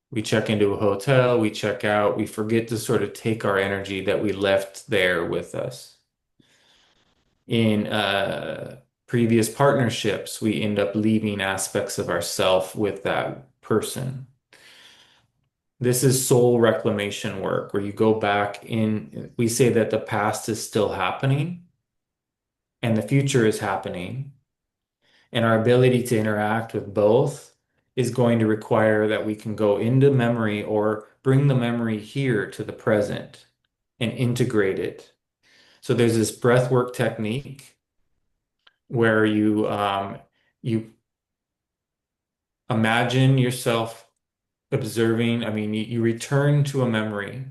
We check into a hotel, we check out, we forget to sort of take our energy that we left there with us. In previous partnerships, we end up leaving aspects of ourself with that person. This is soul reclamation work where you go back in, we say that the past is still happening and the future is happening. And our ability to interact with both is going to require that we can go into memory or bring the memory here to the present and integrate it. So there's this breath work technique where you imagine yourself observing. I mean, you return to a memory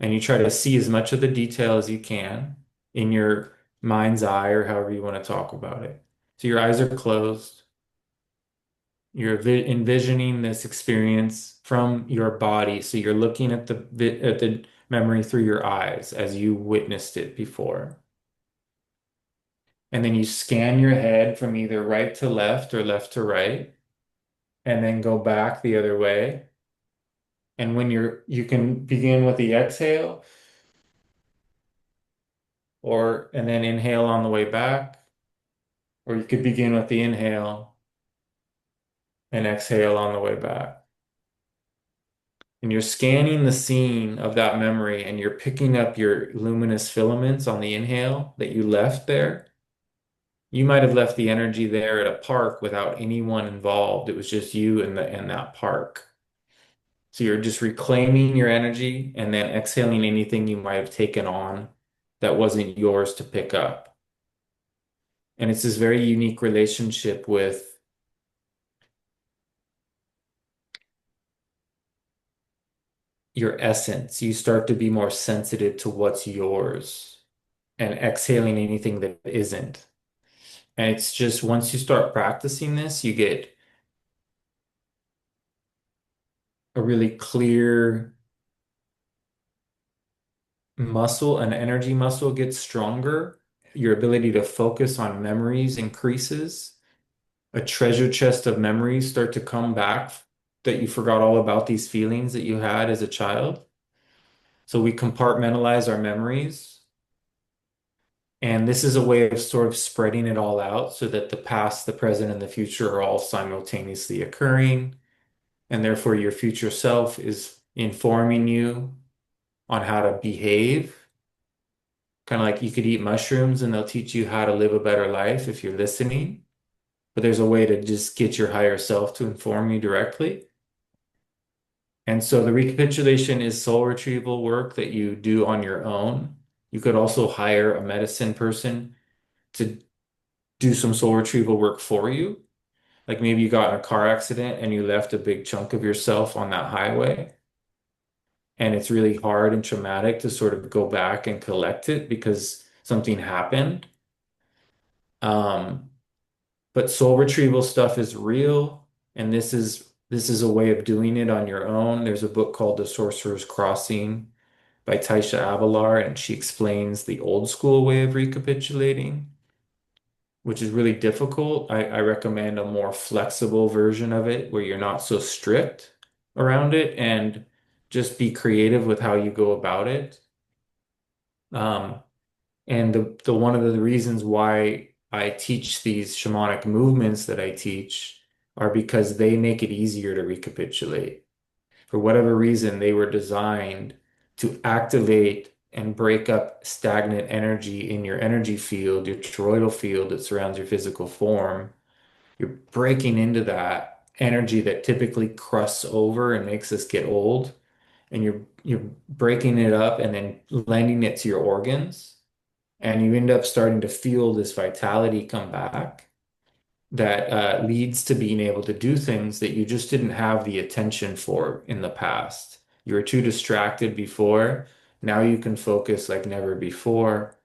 and you try to see as much of the detail as you can in your mind's eye or however you want to talk about it. So your eyes are closed. You're envisioning this experience from your body. So you're looking at the memory through your eyes as you witnessed it before. And then you scan your head from either right to left or left to right, and then go back the other way. And when you can begin with the exhale and then inhale on the way back, or you could begin with the inhale and exhale on the way back. And you're scanning the scene of that memory and you're picking up your luminous filaments on the inhale that you left there. You might have left the energy there at a park without anyone involved. It was just you and that park. So you're just reclaiming your energy and then exhaling anything you might have taken on that wasn't yours to pick up. And it's this very unique relationship with your essence. You start to be more sensitive to what's yours and exhaling anything that isn't. And it's just once you start practicing this, you get a really clear muscle, an energy muscle gets stronger. Your ability to focus on memories increases. A treasure chest of memories start to come back that you forgot all about these feelings that you had as a child. So we compartmentalize our memories. And this is a way of sort of spreading it all out so that the past, the present, and the future are all simultaneously occurring. And therefore, your future self is informing you on how to behave. Kind of like you could eat mushrooms and they'll teach you how to live a better life if you're listening. But there's a way to just get your higher self to inform you directly. And so the recapitulation is soul retrieval work that you do on your own. You could also hire a medicine person to do some soul retrieval work for you. Like maybe you got in a car accident and you left a big chunk of yourself on that highway. And it's really hard and traumatic to sort of go back and collect it because something happened. Um, but soul retrieval stuff is real, and this is a way of doing it on your own. There's a book called The Sorcerer's Crossing by Taisha Abelard, and she explains the old school way of recapitulating, which is really difficult. I recommend a more flexible version of it where you're not so strict around it and just be creative with how you go about it. Um, and the one of the reasons why I teach these shamanic movements that I teach are because they make it easier to recapitulate. For whatever reason, they were designed to activate and break up stagnant energy in your energy field, your toroidal field that surrounds your physical form. You're breaking into that energy that typically crusts over and makes us get old, and you're breaking it up and then lending it to your organs, and you end up starting to feel this vitality come back that leads to being able to do things that you just didn't have the attention for in the past. You were too distracted before. Now you can focus like never before.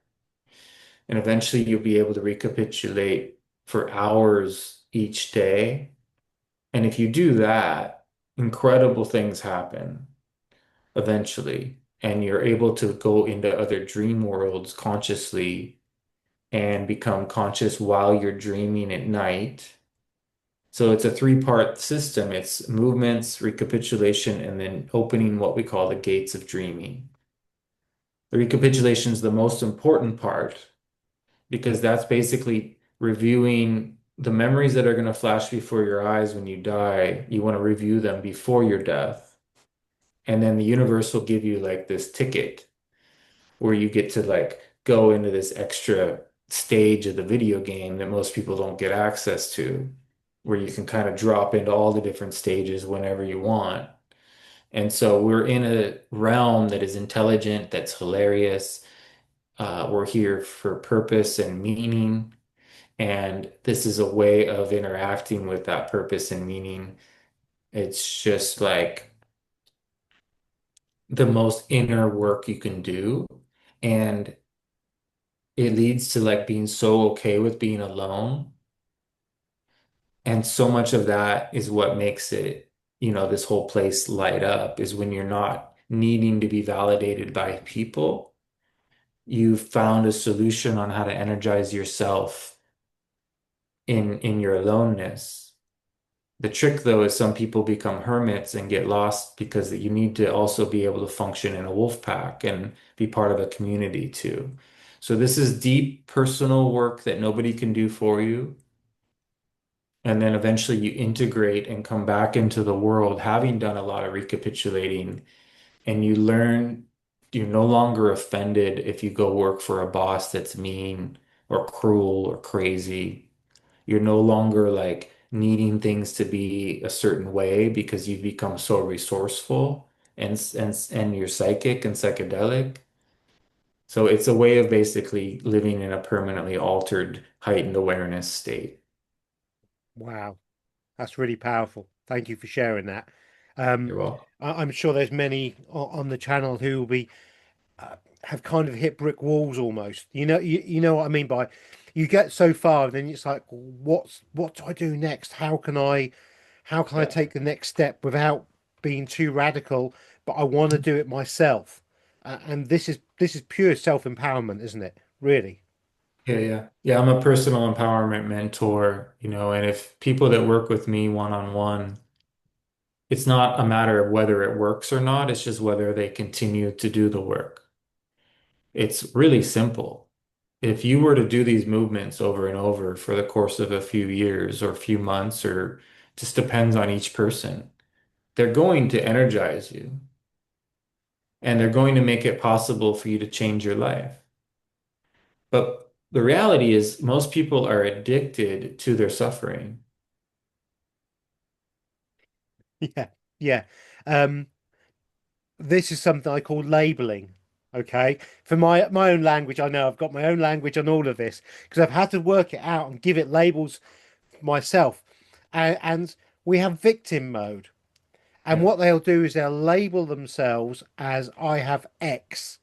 And eventually you'll be able to recapitulate for hours each day. And if you do that, incredible things happen eventually. And you're able to go into other dream worlds consciously and become conscious while you're dreaming at night. So it's a three-part system. It's movements, recapitulation, and then opening what we call the gates of dreaming. The recapitulation is the most important part because that's basically reviewing the memories that are going to flash before your eyes when you die. You want to review them before your death. And then the universe will give you like this ticket where you get to like go into this extra stage of the video game that most people don't get access to, where you can kind of drop into all the different stages whenever you want. And so we're in a realm that is intelligent, that's hilarious. We're here for purpose and meaning. And this is a way of interacting with that purpose and meaning. It's just like the most inner work you can do. And it leads to like being so okay with being alone. And so much of that is what makes it, this whole place light up is when you're not needing to be validated by people. You've found a solution on how to energize yourself in your aloneness. The trick, though, is some people become hermits and get lost because you need to also be able to function in a wolf pack and be part of a community too. So this is deep personal work that nobody can do for you. And then eventually you integrate and come back into the world, having done a lot of recapitulating, and you learn you're no longer offended if you go work for a boss that's mean or cruel or crazy. You're no longer like needing things to be a certain way because you've become so resourceful and you're psychic and psychedelic. So it's a way of basically living in a permanently altered, heightened awareness state. Wow, that's really powerful. Thank you for sharing that. You're Um, welcome. I'm sure there's many on the channel who will be have kind of hit brick walls almost. You know what I mean by you get so far, and then it's like, what do I do next? How can I Yeah. take the next step without being too radical? But I want to do it myself, and this is pure self-empowerment, isn't it? Really? Yeah, yeah. Yeah, I'm a personal empowerment mentor, and if people that work with me one-on-one, it's not a matter of whether it works or not, it's just whether they continue to do the work. It's really simple. If you were to do these movements over and over for the course of a few years or a few months, or just depends on each person, they're going to energize you and they're going to make it possible for you to change your life. But the reality is, most people are addicted to their suffering. Yeah, yeah. Um, this is something I call labeling. Okay, for my own language, I know I've got my own language on all of this because I've had to work it out and give it labels myself. And we have victim mode. And Yeah, what they'll do is they'll label themselves as I have X.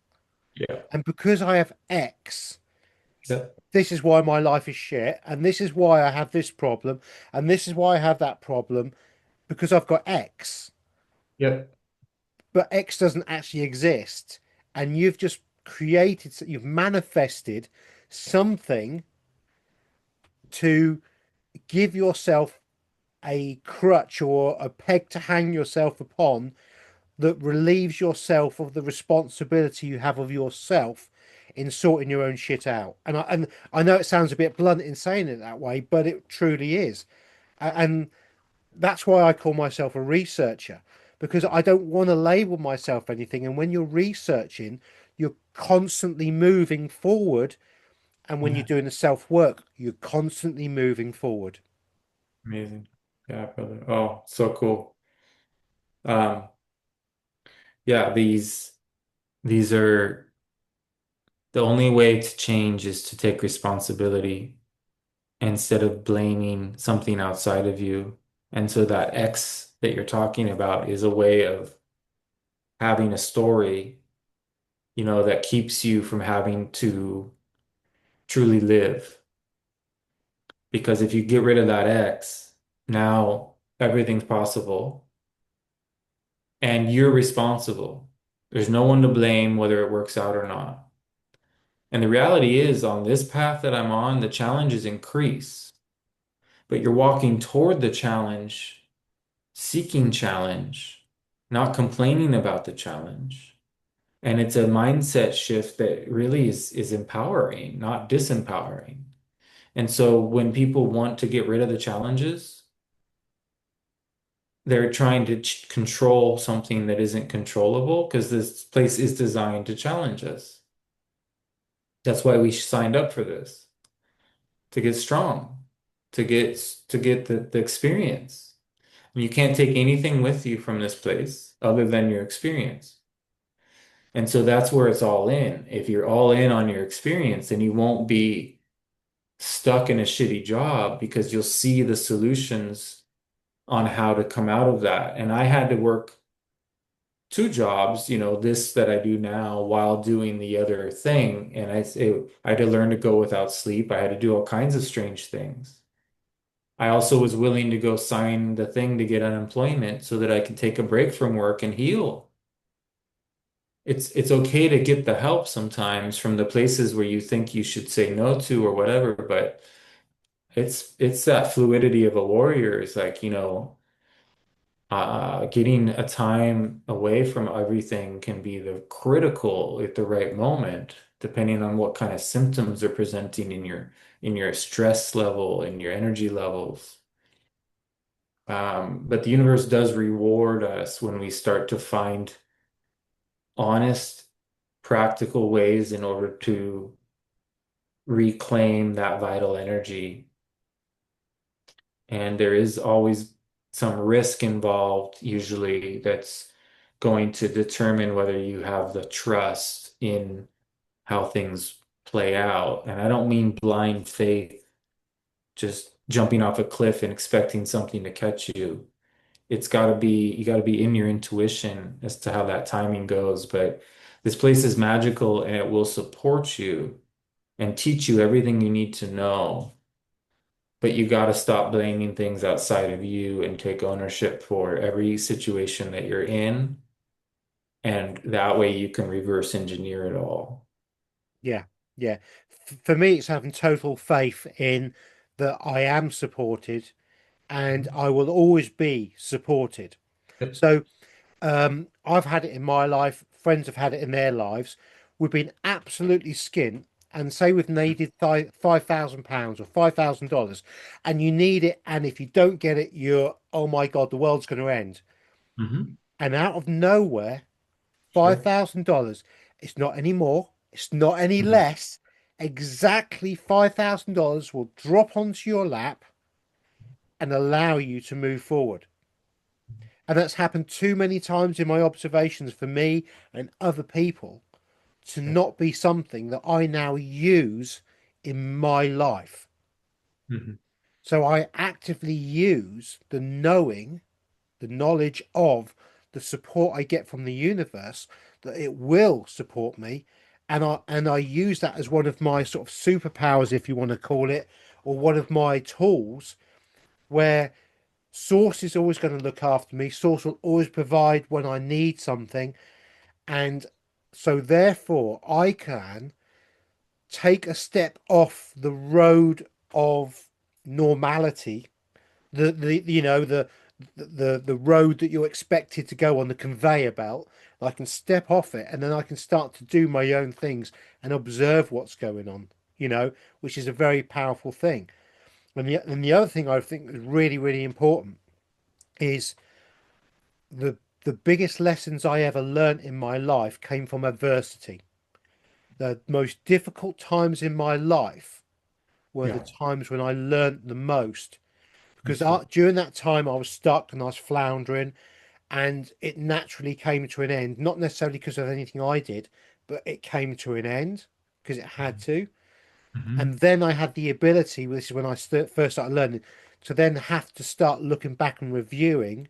yeah, And because I have X, yeah, this is why my life is shit. And this is why I have this problem. And this is why I have that problem because I've got X. yeah, But X doesn't actually exist. And you've manifested something to give yourself a crutch or a peg to hang yourself upon that relieves yourself of the responsibility you have of yourself in sorting your own shit out. And I know it sounds a bit blunt in saying it that way, but it truly is. And that's why I call myself a researcher, because I don't want to label myself anything. And when you're researching, you're constantly moving forward. And when you're yeah. doing the self work, you're constantly moving forward. Amazing. Yeah, brother. Oh, so cool. Um, yeah, these are the only way to change is to take responsibility instead of blaming something outside of you. And so that X that you're talking about is a way of having a story, that keeps you from having to truly live. Because if you get rid of that X, now everything's possible and you're responsible. There's no one to blame whether it works out or not. And the reality is, on this path that I'm on, the challenges increase, but you're walking toward the challenge, seeking challenge, not complaining about the challenge. And it's a mindset shift that really is empowering, not disempowering. And so when people want to get rid of the challenges, they're trying to control something that isn't controllable because this place is designed to challenge us. That's why we signed up for this, to get strong, to get the experience. And you can't take anything with you from this place other than your experience. And so that's where it's all in. If you're all in on your experience, then you won't be stuck in a shitty job because you'll see the solutions on how to come out of that. And I had to work two jobs, this that I do now while doing the other thing. And I had to learn to go without sleep. I had to do all kinds of strange things. I also was willing to go sign the thing to get unemployment so that I could take a break from work and heal. It's okay to get the help sometimes from the places where you think you should say no to or whatever, but it's that fluidity of a warrior. It's like, getting a time away from everything can be the critical at the right moment, depending on what kind of symptoms are presenting in your stress level and your energy levels. But the universe does reward us when we start to find honest, practical ways in order to reclaim that vital energy. And there is always some risk involved, usually, that's going to determine whether you have the trust in how things play out. And I don't mean blind faith, just jumping off a cliff and expecting something to catch you. You got to be in your intuition as to how that timing goes. But This place is magical and it will support you and teach you everything you need to know. But you got to stop blaming things outside of you and take ownership for every situation that you're in. And that way you can reverse engineer it all. Yeah, yeah. For me, it's having total faith in that I am supported and Mhm. I will always be supported. Yep. So, I've had it in my life, friends have had it in their lives. We've been absolutely skint, and say we've needed £5,000 or $5,000, and you need it, and if you don't get it, you're, oh my God, the world's going to end. Mhm. And out of nowhere, Sure. $5,000, it's not any more, it's not any Mhm. less. Exactly $5,000 will drop onto your lap and allow you to move forward. And that's happened too many times in my observations for me and other people to Yep. not be something that I now use in my life. Mhm. So I actively use the knowing, the knowledge of the support I get from the universe, that it will support me. And I use that as one of my sort of superpowers, if you want to call it, or one of my tools where Source is always going to look after me. Source will always provide when I need something. And so therefore I can take a step off the road of normality, the you know the road that you're expected to go on, the conveyor belt. I can step off it and then I can start to do my own things and observe what's going on, which is a very powerful thing. And the other thing I think is really, really important is the biggest lessons I ever learnt in my life came from adversity. The most difficult times in my life were the Yeah. times when I learnt the most, because That's right. during that time I was stuck and I was floundering, and it naturally came to an end, not necessarily because of anything I did, but it came to an end because it had to. Mhm. And then I had the ability, this is when I first started learning, to then have to start looking back and reviewing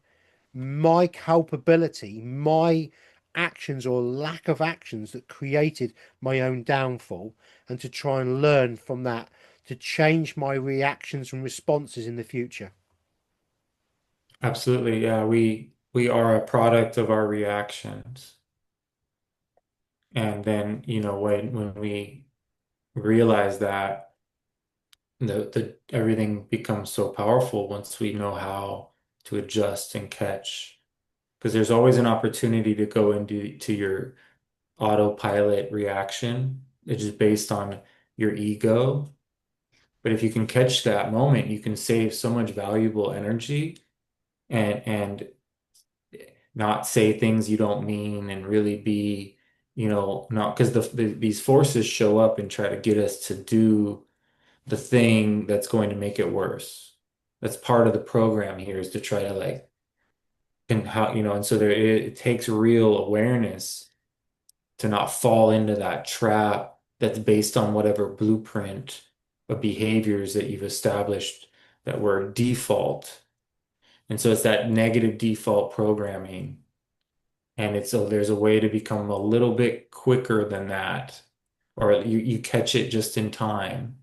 my culpability, my actions or lack of actions that created my own downfall, and to try and learn from that to change my reactions and responses in the future. Absolutely. Yeah. We are a product of our reactions. And then, when we realize that the everything becomes so powerful once we know how to adjust and catch. Because there's always an opportunity to go into your autopilot reaction. It's just based on your ego. But if you can catch that moment, you can save so much valuable energy and not say things you don't mean and really be, not because these forces show up and try to get us to do the thing that's going to make it worse. That's part of the program here is to try to like and how, and so it takes real awareness to not fall into that trap that's based on whatever blueprint of behaviors that you've established that were default. And so it's that negative default programming. And there's a way to become a little bit quicker than that, or you catch it just in time.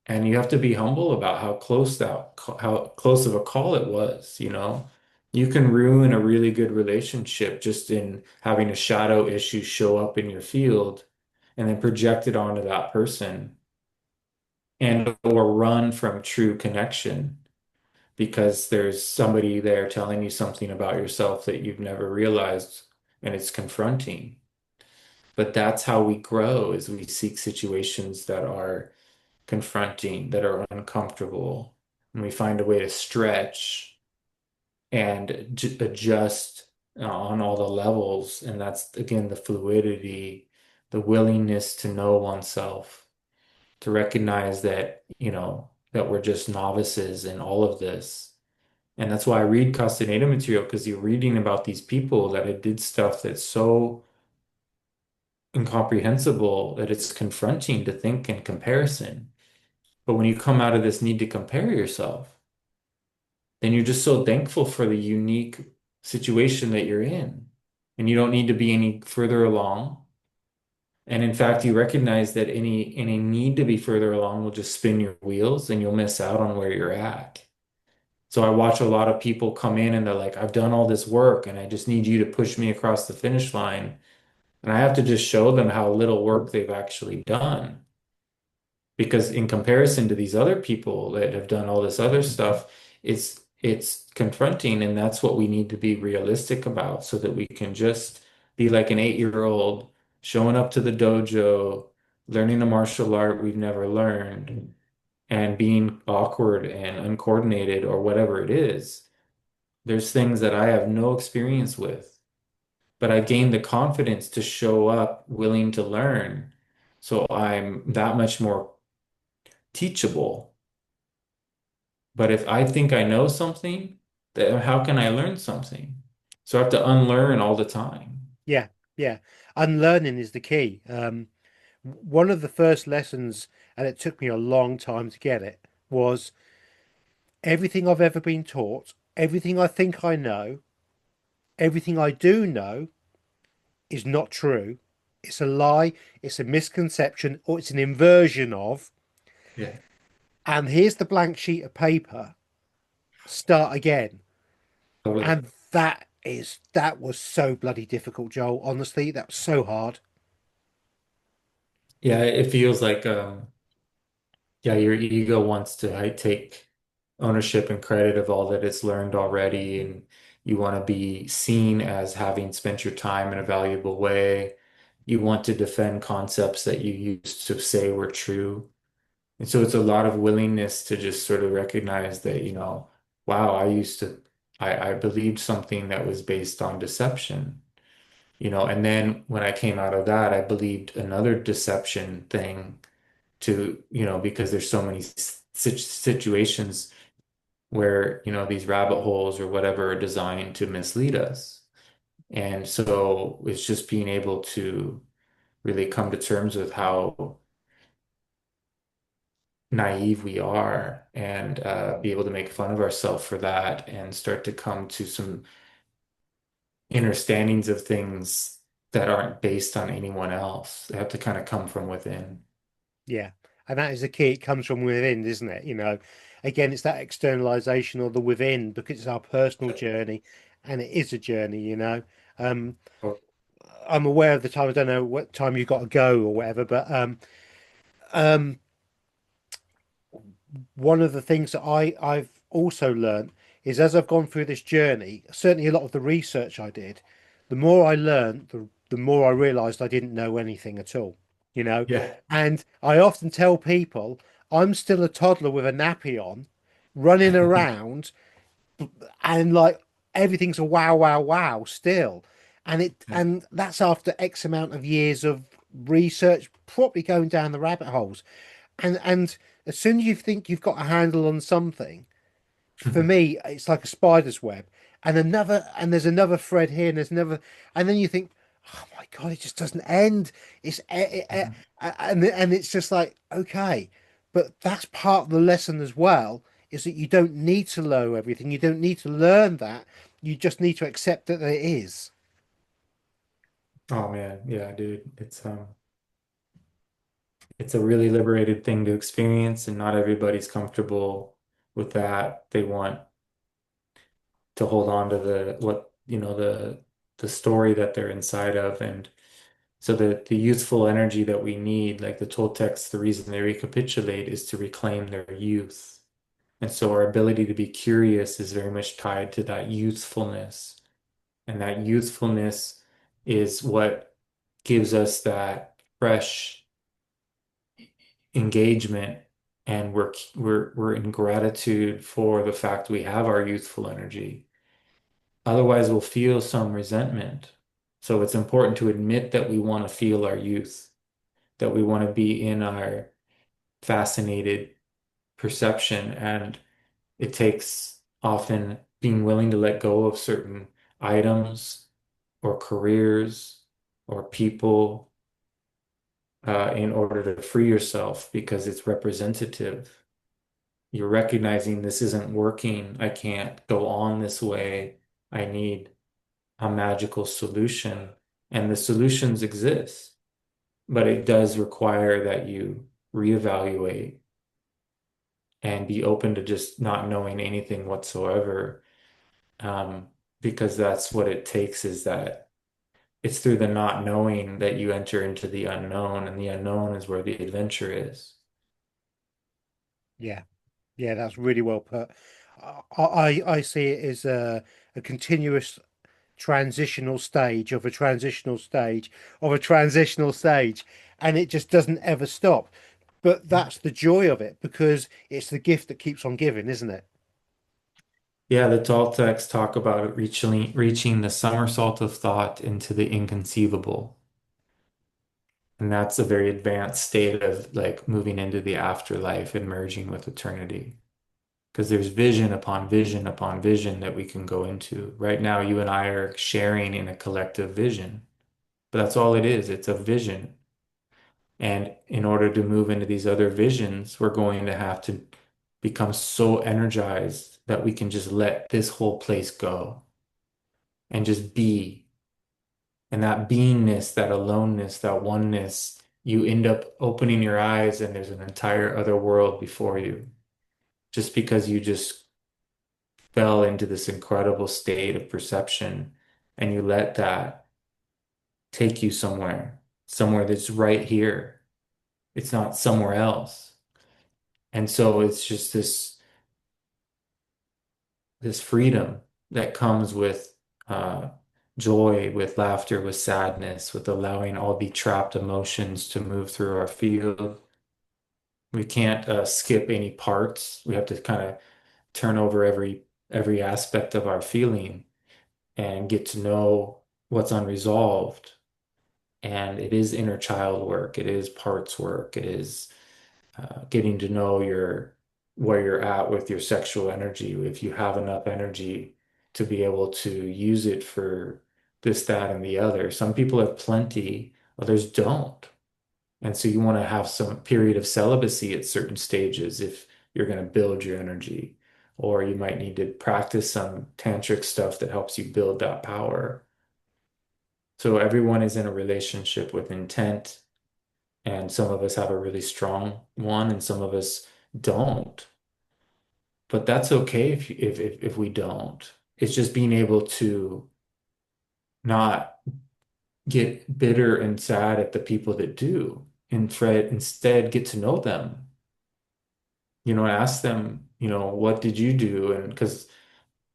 And you have to be humble about how close of a call it was. You can ruin a really good relationship just in having a shadow issue show up in your field and then project it onto that person and or run from true connection because there's somebody there telling you something about yourself that you've never realized and it's confronting. But that's how we grow is we seek situations that are confronting, that are uncomfortable, and we find a way to stretch and adjust on all the levels. And that's again the fluidity, the willingness to know oneself, to recognize that, that we're just novices in all of this. And that's why I read Castaneda material because you're reading about these people that did stuff that's so incomprehensible that it's confronting to think in comparison. But when you come out of this need to compare yourself, then you're just so thankful for the unique situation that you're in. And you don't need to be any further along. And in fact, you recognize that any need to be further along will just spin your wheels and you'll miss out on where you're at. So I watch a lot of people come in and they're like, I've done all this work and I just need you to push me across the finish line. And I have to just show them how little work they've actually done. Because in comparison to these other people that have done all this other stuff, it's confronting, and that's what we need to be realistic about so that we can just be like an 8-year-old showing up to the dojo, learning a martial art we've never learned, and being awkward and uncoordinated or whatever it is. There's things that I have no experience with, but I've gained the confidence to show up willing to learn. So I'm that much more teachable. But if I think I know something, then how can I learn something? So I have to unlearn all the time. Yeah, yeah. Unlearning is the key. One of the first lessons, and it took me a long time to get it, was everything I've ever been taught, everything I think I know, everything I do know is not true. It's a lie, it's a misconception, or it's an inversion of. Yeah, And here's the blank sheet of paper. Start again. totally. And that was so bloody difficult, Joel. Honestly, that was so hard. Yeah, it feels like yeah, your ego wants to take ownership and credit of all that it's learned already, and you want to be seen as having spent your time in a valuable way. You want to defend concepts that you used to say were true. And so it's a lot of willingness to just sort of recognize that, wow, I believed something that was based on deception, and then when I came out of that, I believed another deception thing to, because there's so many situations where, these rabbit holes or whatever are designed to mislead us. And so it's just being able to really come to terms with how naive we are and be able to make fun of ourselves for that and start to come to some understandings of things that aren't based on anyone else. They have to kind of come from within. Yeah. And that is the key. It comes from within, isn't it? Again, it's that externalization or the within because it's our personal journey and it is a journey. Um, Oh, I'm aware of the time. I don't know what time you've got to go or whatever, but um, one of the things that I've also learned is as I've gone through this journey, certainly a lot of the research I did, the more I learned, the more I realized I didn't know anything at all, you know. yeah. And I often tell people I'm still a toddler with a nappy on, running around, and like everything's a wow, wow, wow still. And that's after X amount of years of research, probably going down the rabbit holes. And as soon as you think you've got a handle on something, for me, it's like a spider's web. And there's another thread here, and there's another, and then you think, oh my God, it just doesn't end. And it's just like, okay, but that's part of the lesson as well, is that you don't need to know everything. You don't need to learn that. You just need to accept that it is. Oh man, yeah, dude. It's a really liberated thing to experience, and not everybody's comfortable with that. They want to hold on to the story that they're inside of. And so the youthful energy that we need, like the Toltecs, the reason they recapitulate is to reclaim their youth. And so our ability to be curious is very much tied to that youthfulness. And that youthfulness is what gives us that fresh engagement. And we're in gratitude for the fact we have our youthful energy. Otherwise, we'll feel some resentment. So it's important to admit that we want to feel our youth, that we want to be in our fascinated perception. And it takes often being willing to let go of certain items or careers or people in order to free yourself because it's representative. You're recognizing this isn't working. I can't go on this way. I need a magical solution, and the solutions exist. but it does require that you reevaluate and be open to just not knowing anything whatsoever. Um, because that's what it takes is that it's through the not knowing that you enter into the unknown, and the unknown is where the adventure is. Yeah, yeah, that's really well put. I see it as a continuous transitional stage of a transitional stage of a transitional stage, and it just doesn't ever stop. But that's the joy of it because it's the gift that keeps on giving, isn't it? Yeah, the Toltecs talk about reaching the somersault of thought into the inconceivable. And that's a very advanced state of like moving into the afterlife and merging with eternity. Because there's vision upon vision upon vision that we can go into. Right now, you and I are sharing in a collective vision, but that's all it is. It's a vision. And in order to move into these other visions, we're going to have to become so energized that we can just let this whole place go and just be. And that beingness, that aloneness, that oneness, you end up opening your eyes and there's an entire other world before you just because you just fell into this incredible state of perception and you let that take you somewhere, somewhere that's right here. It's not somewhere else. And so it's just this freedom that comes with uh, joy, with laughter, with sadness, with allowing all the trapped emotions to move through our field. We can't skip any parts. We have to kind of turn over every aspect of our feeling and get to know what's unresolved. And it is inner child work. It is parts work. It is getting to know where you're at with your sexual energy. If you have enough energy to be able to use it for this, that, and the other. Some people have plenty, others don't. And so you want to have some period of celibacy at certain stages if you're going to build your energy. Or you might need to practice some tantric stuff that helps you build that power. So everyone is in a relationship with intent, and some of us have a really strong one, and some of us don't. But that's okay if we don't. It's just being able to not get bitter and sad at the people that do, and Fred instead get to know them. Ask them, what did you do? And because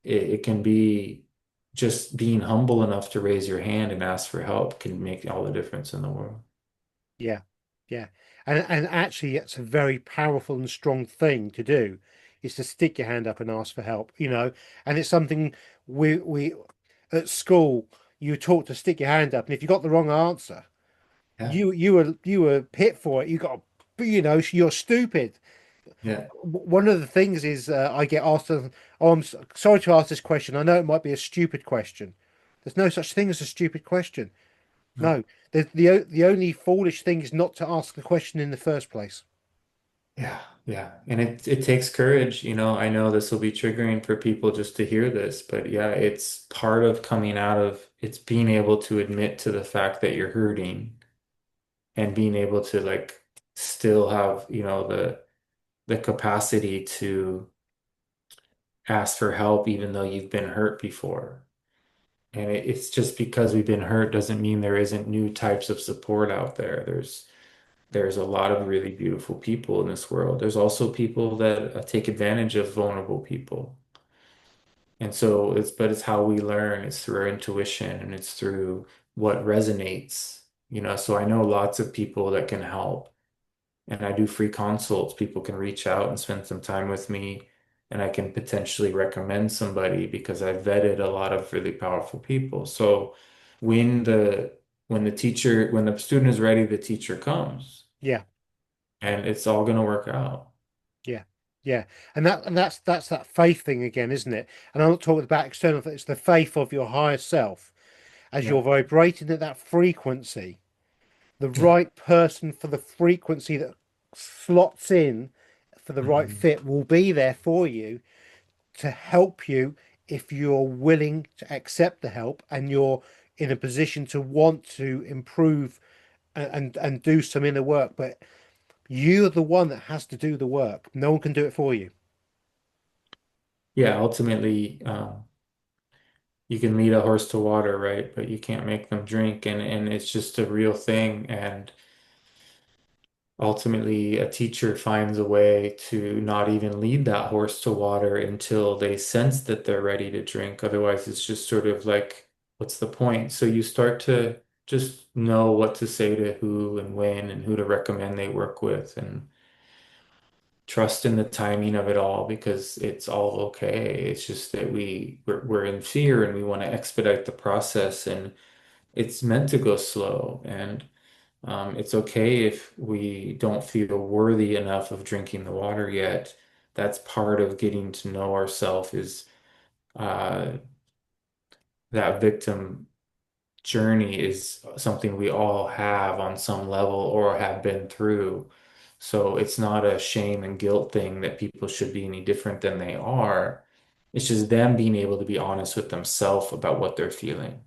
it can be just being humble enough to raise your hand and ask for help can make all the difference in the world. Yeah, yeah. And actually it's a very powerful and strong thing to do is to stick your hand up and ask for help, and it's something we at school you taught to stick your hand up, and if you got the wrong answer, Yeah. you were hit for it. You got, you're stupid. Yeah. One of the things is I get asked, oh, sorry to ask this question. I know it might be a stupid question. There's no such thing as a stupid question. No. No, the only foolish thing is not to ask the question in the first place. Yeah. Yeah. And it takes courage. I know this will be triggering for people just to hear this, but yeah, it's part of coming out of it's being able to admit to the fact that you're hurting and being able to like still have, the capacity to ask for help even though you've been hurt before. And it's just because we've been hurt doesn't mean there isn't new types of support out there. There's a lot of really beautiful people in this world. There's also people that take advantage of vulnerable people. And so it's how we learn. It's through our intuition and it's through what resonates. So I know lots of people that can help. And I do free consults. People can reach out and spend some time with me, and I can potentially recommend somebody because I've vetted a lot of really powerful people. So when the when the student is ready, the teacher comes, Yeah, and it's all going to work out. yeah, yeah. And that's that faith thing again, isn't it? And I'm not talking about external. It's the faith of your higher self as Yeah. you're vibrating at that frequency. The Yeah. right person for the frequency that slots in for the right Mhm. fit will be there for you to help you if you're willing to accept the help and you're in a position to want to improve and do some inner work. But you're the one that has to do the work. No one can do it for you. Yeah, ultimately, you can lead a horse to water, right? But you can't make them drink, and it's just a real thing. And ultimately, a teacher finds a way to not even lead that horse to water until they sense that they're ready to drink. Otherwise, it's just sort of like, what's the point? So you start to just know what to say to who and when and who to recommend they work with, and trust in the timing of it all because it's all okay. It's just that we're in fear and we want to expedite the process, and it's meant to go slow. And it's okay if we don't feel worthy enough of drinking the water yet. That's part of getting to know ourselves is uh, that victim journey is something we all have on some level or have been through. So it's not a shame and guilt thing that people should be any different than they are. It's just them being able to be honest with themselves about what they're feeling.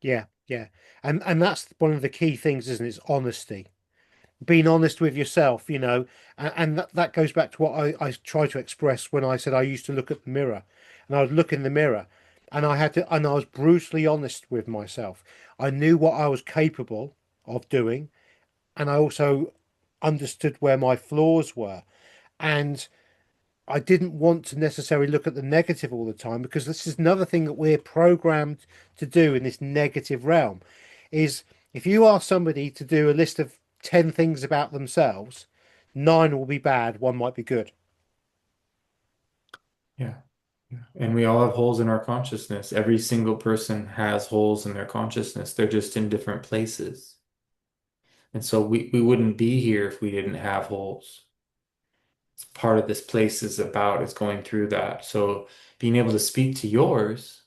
Yeah, yeah. And that's one of the key things, isn't it? It's honesty. Being honest with yourself, and that goes back to what I try to express when I said I used to look at the mirror, and I would look in the mirror and I was brutally honest with myself. I knew what I was capable of doing, and I also understood where my flaws were. And I didn't want to necessarily look at the negative all the time, because this is another thing that we're programmed to do in this negative realm is if you ask somebody to do a list of 10 things about themselves, nine will be bad, one might be good. Yeah. Yeah. And we all have holes in our consciousness. Every single person has holes in their consciousness. They're just in different places. And so we wouldn't be here if we didn't have holes. It's part of this place is about is going through that. So being able to speak to yours,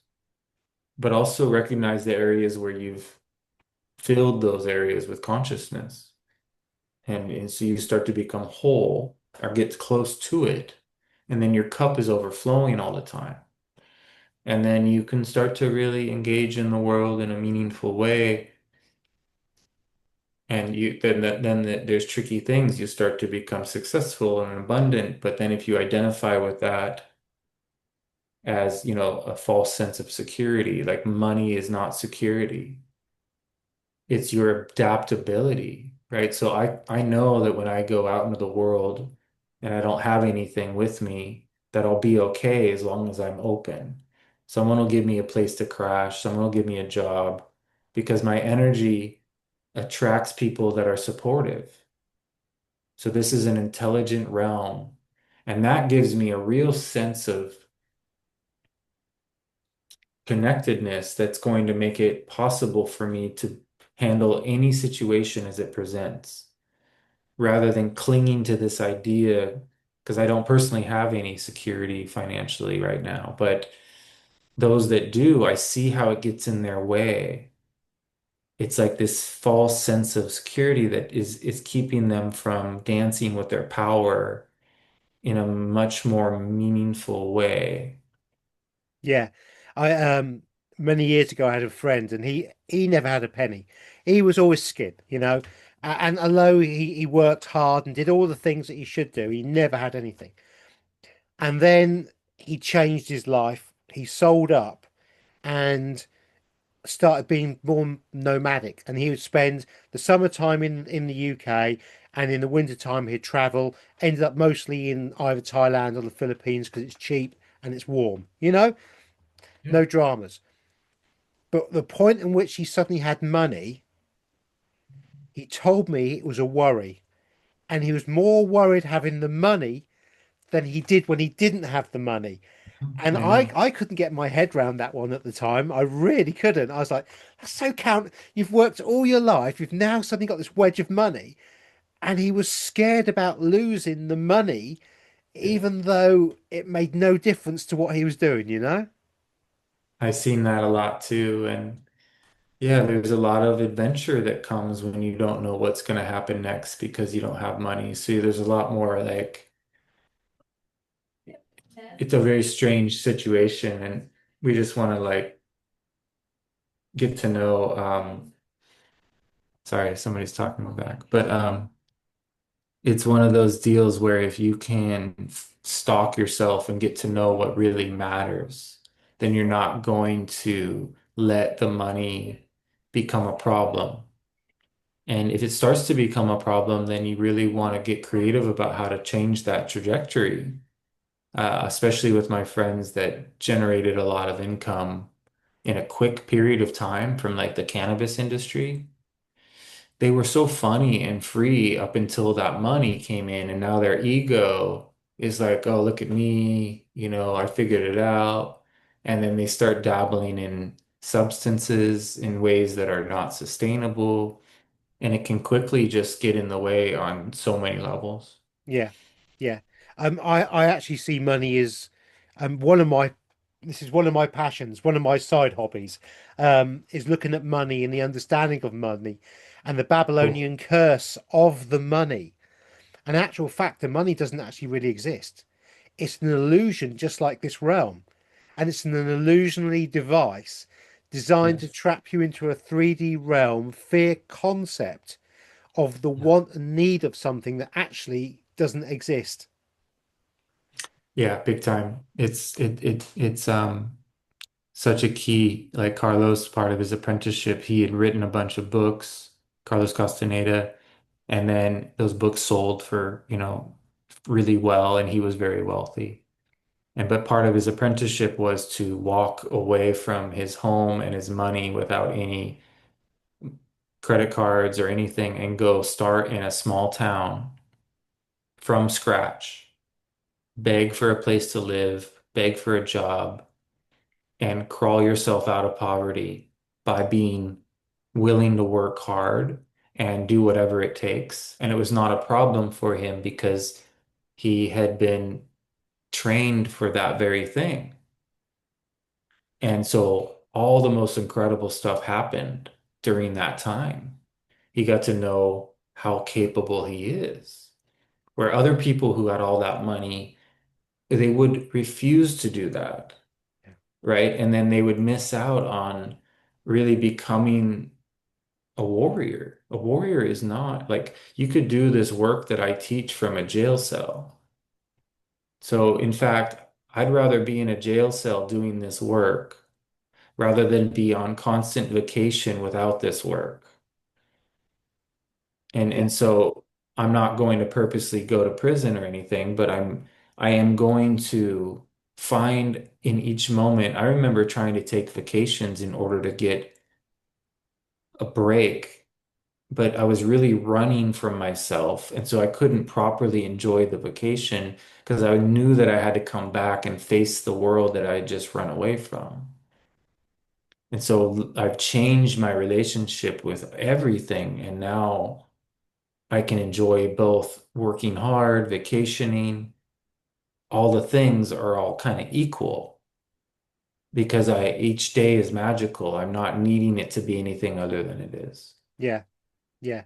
but also recognize the areas where you've filled those areas with consciousness. And so you start to become whole or get close to it. And then your cup is overflowing all the time. And then you can start to really engage in the world in a meaningful way. And there's tricky things. You start to become successful and abundant. But then if you identify with that as, a false sense of security, like money is not security. It's your adaptability, right? So I know that when I go out into the world and I don't have anything with me, that I'll be okay as long as I'm open. Someone will give me a place to crash, someone will give me a job because my energy attracts people that are supportive. So this is an intelligent realm, and that gives me a real sense of connectedness that's going to make it possible for me to handle any situation as it presents, rather than clinging to this idea, because I don't personally have any security financially right now, but those that do, I see how it gets in their way. It's like this false sense of security that is keeping them from dancing with their power in a much more meaningful way. Yeah. I many years ago I had a friend, and he never had a penny. He was always skint, and although he worked hard and did all the things that he should do, he never had anything. And then he changed his life. He sold up and started being more nomadic. And he would spend the summertime in the UK, and in the wintertime he'd travel, ended up mostly in either Thailand or the Philippines because it's cheap and it's warm, Yeah. no dramas. But the point in which he suddenly had money, he told me it was a worry. And he was more worried having the money than he did when he didn't have the money. And I I, know. I couldn't get my head around that one at the time. I really couldn't. I was like, that's so count. You've worked all your life. You've now suddenly got this wedge of money. And he was scared about losing the money, Yeah. even though it made no difference to what he was doing? I've seen that a lot too. And yeah, there's a lot of adventure that comes when you don't know what's going to happen next because you don't have money. So there's a lot more like it's a very strange situation, and we just want to like get to know Sorry, somebody's talking in the back. But it's one of those deals where if you can stalk yourself and get to know what really matters, then you're not going to let the money become a problem. And if it starts to become a problem, then you really want to get creative about how to change that trajectory. Especially with my friends that generated a lot of income in a quick period of time from like the cannabis industry. They were so funny and free up until that money came in, and now their ego is like, oh, look at me, I figured it out. And then they start dabbling in substances in ways that are not sustainable, and it can quickly just get in the way on so many levels. Yeah, yeah. I actually see money as one of my this is one of my passions, one of my side hobbies, is looking at money and the understanding of money and the Cool. Babylonian curse of the money. An actual fact, the money doesn't actually really exist. It's an illusion, just like this realm, and it's an illusionary device designed to Yes. trap you into a 3D realm fear concept of the want and need of something that actually doesn't exist. Yeah, big time. It's such a key, like Carlos, part of his apprenticeship, he had written a bunch of books, Carlos Castaneda, and then those books sold for, really well, and he was very wealthy. And but part of his apprenticeship was to walk away from his home and his money without any credit cards or anything and go start in a small town from scratch, beg for a place to live, beg for a job, and crawl yourself out of poverty by being willing to work hard and do whatever it takes. And it was not a problem for him because he had been trained for that very thing. And so all the most incredible stuff happened during that time. He got to know how capable he is. Where other people who had all that money, they would refuse to do that, right? And then they would miss out on really becoming a warrior. A warrior is not like you could do this work that I teach from a jail cell. So, in fact, I'd rather be in a jail cell doing this work rather than be on constant vacation without this work. And Yeah, and so I'm not going to purposely go to prison or anything, but I am going to find in each moment. I remember trying to take vacations in order to get a break, but I was really running from myself. And so I couldn't properly enjoy the vacation because I knew that I had to come back and face the world that I had just run away from. And so I've changed my relationship with everything. And now I can enjoy both working hard, vacationing, all the things are all kind of equal because each day is magical. I'm not needing it to be anything other than it is. yeah, yeah.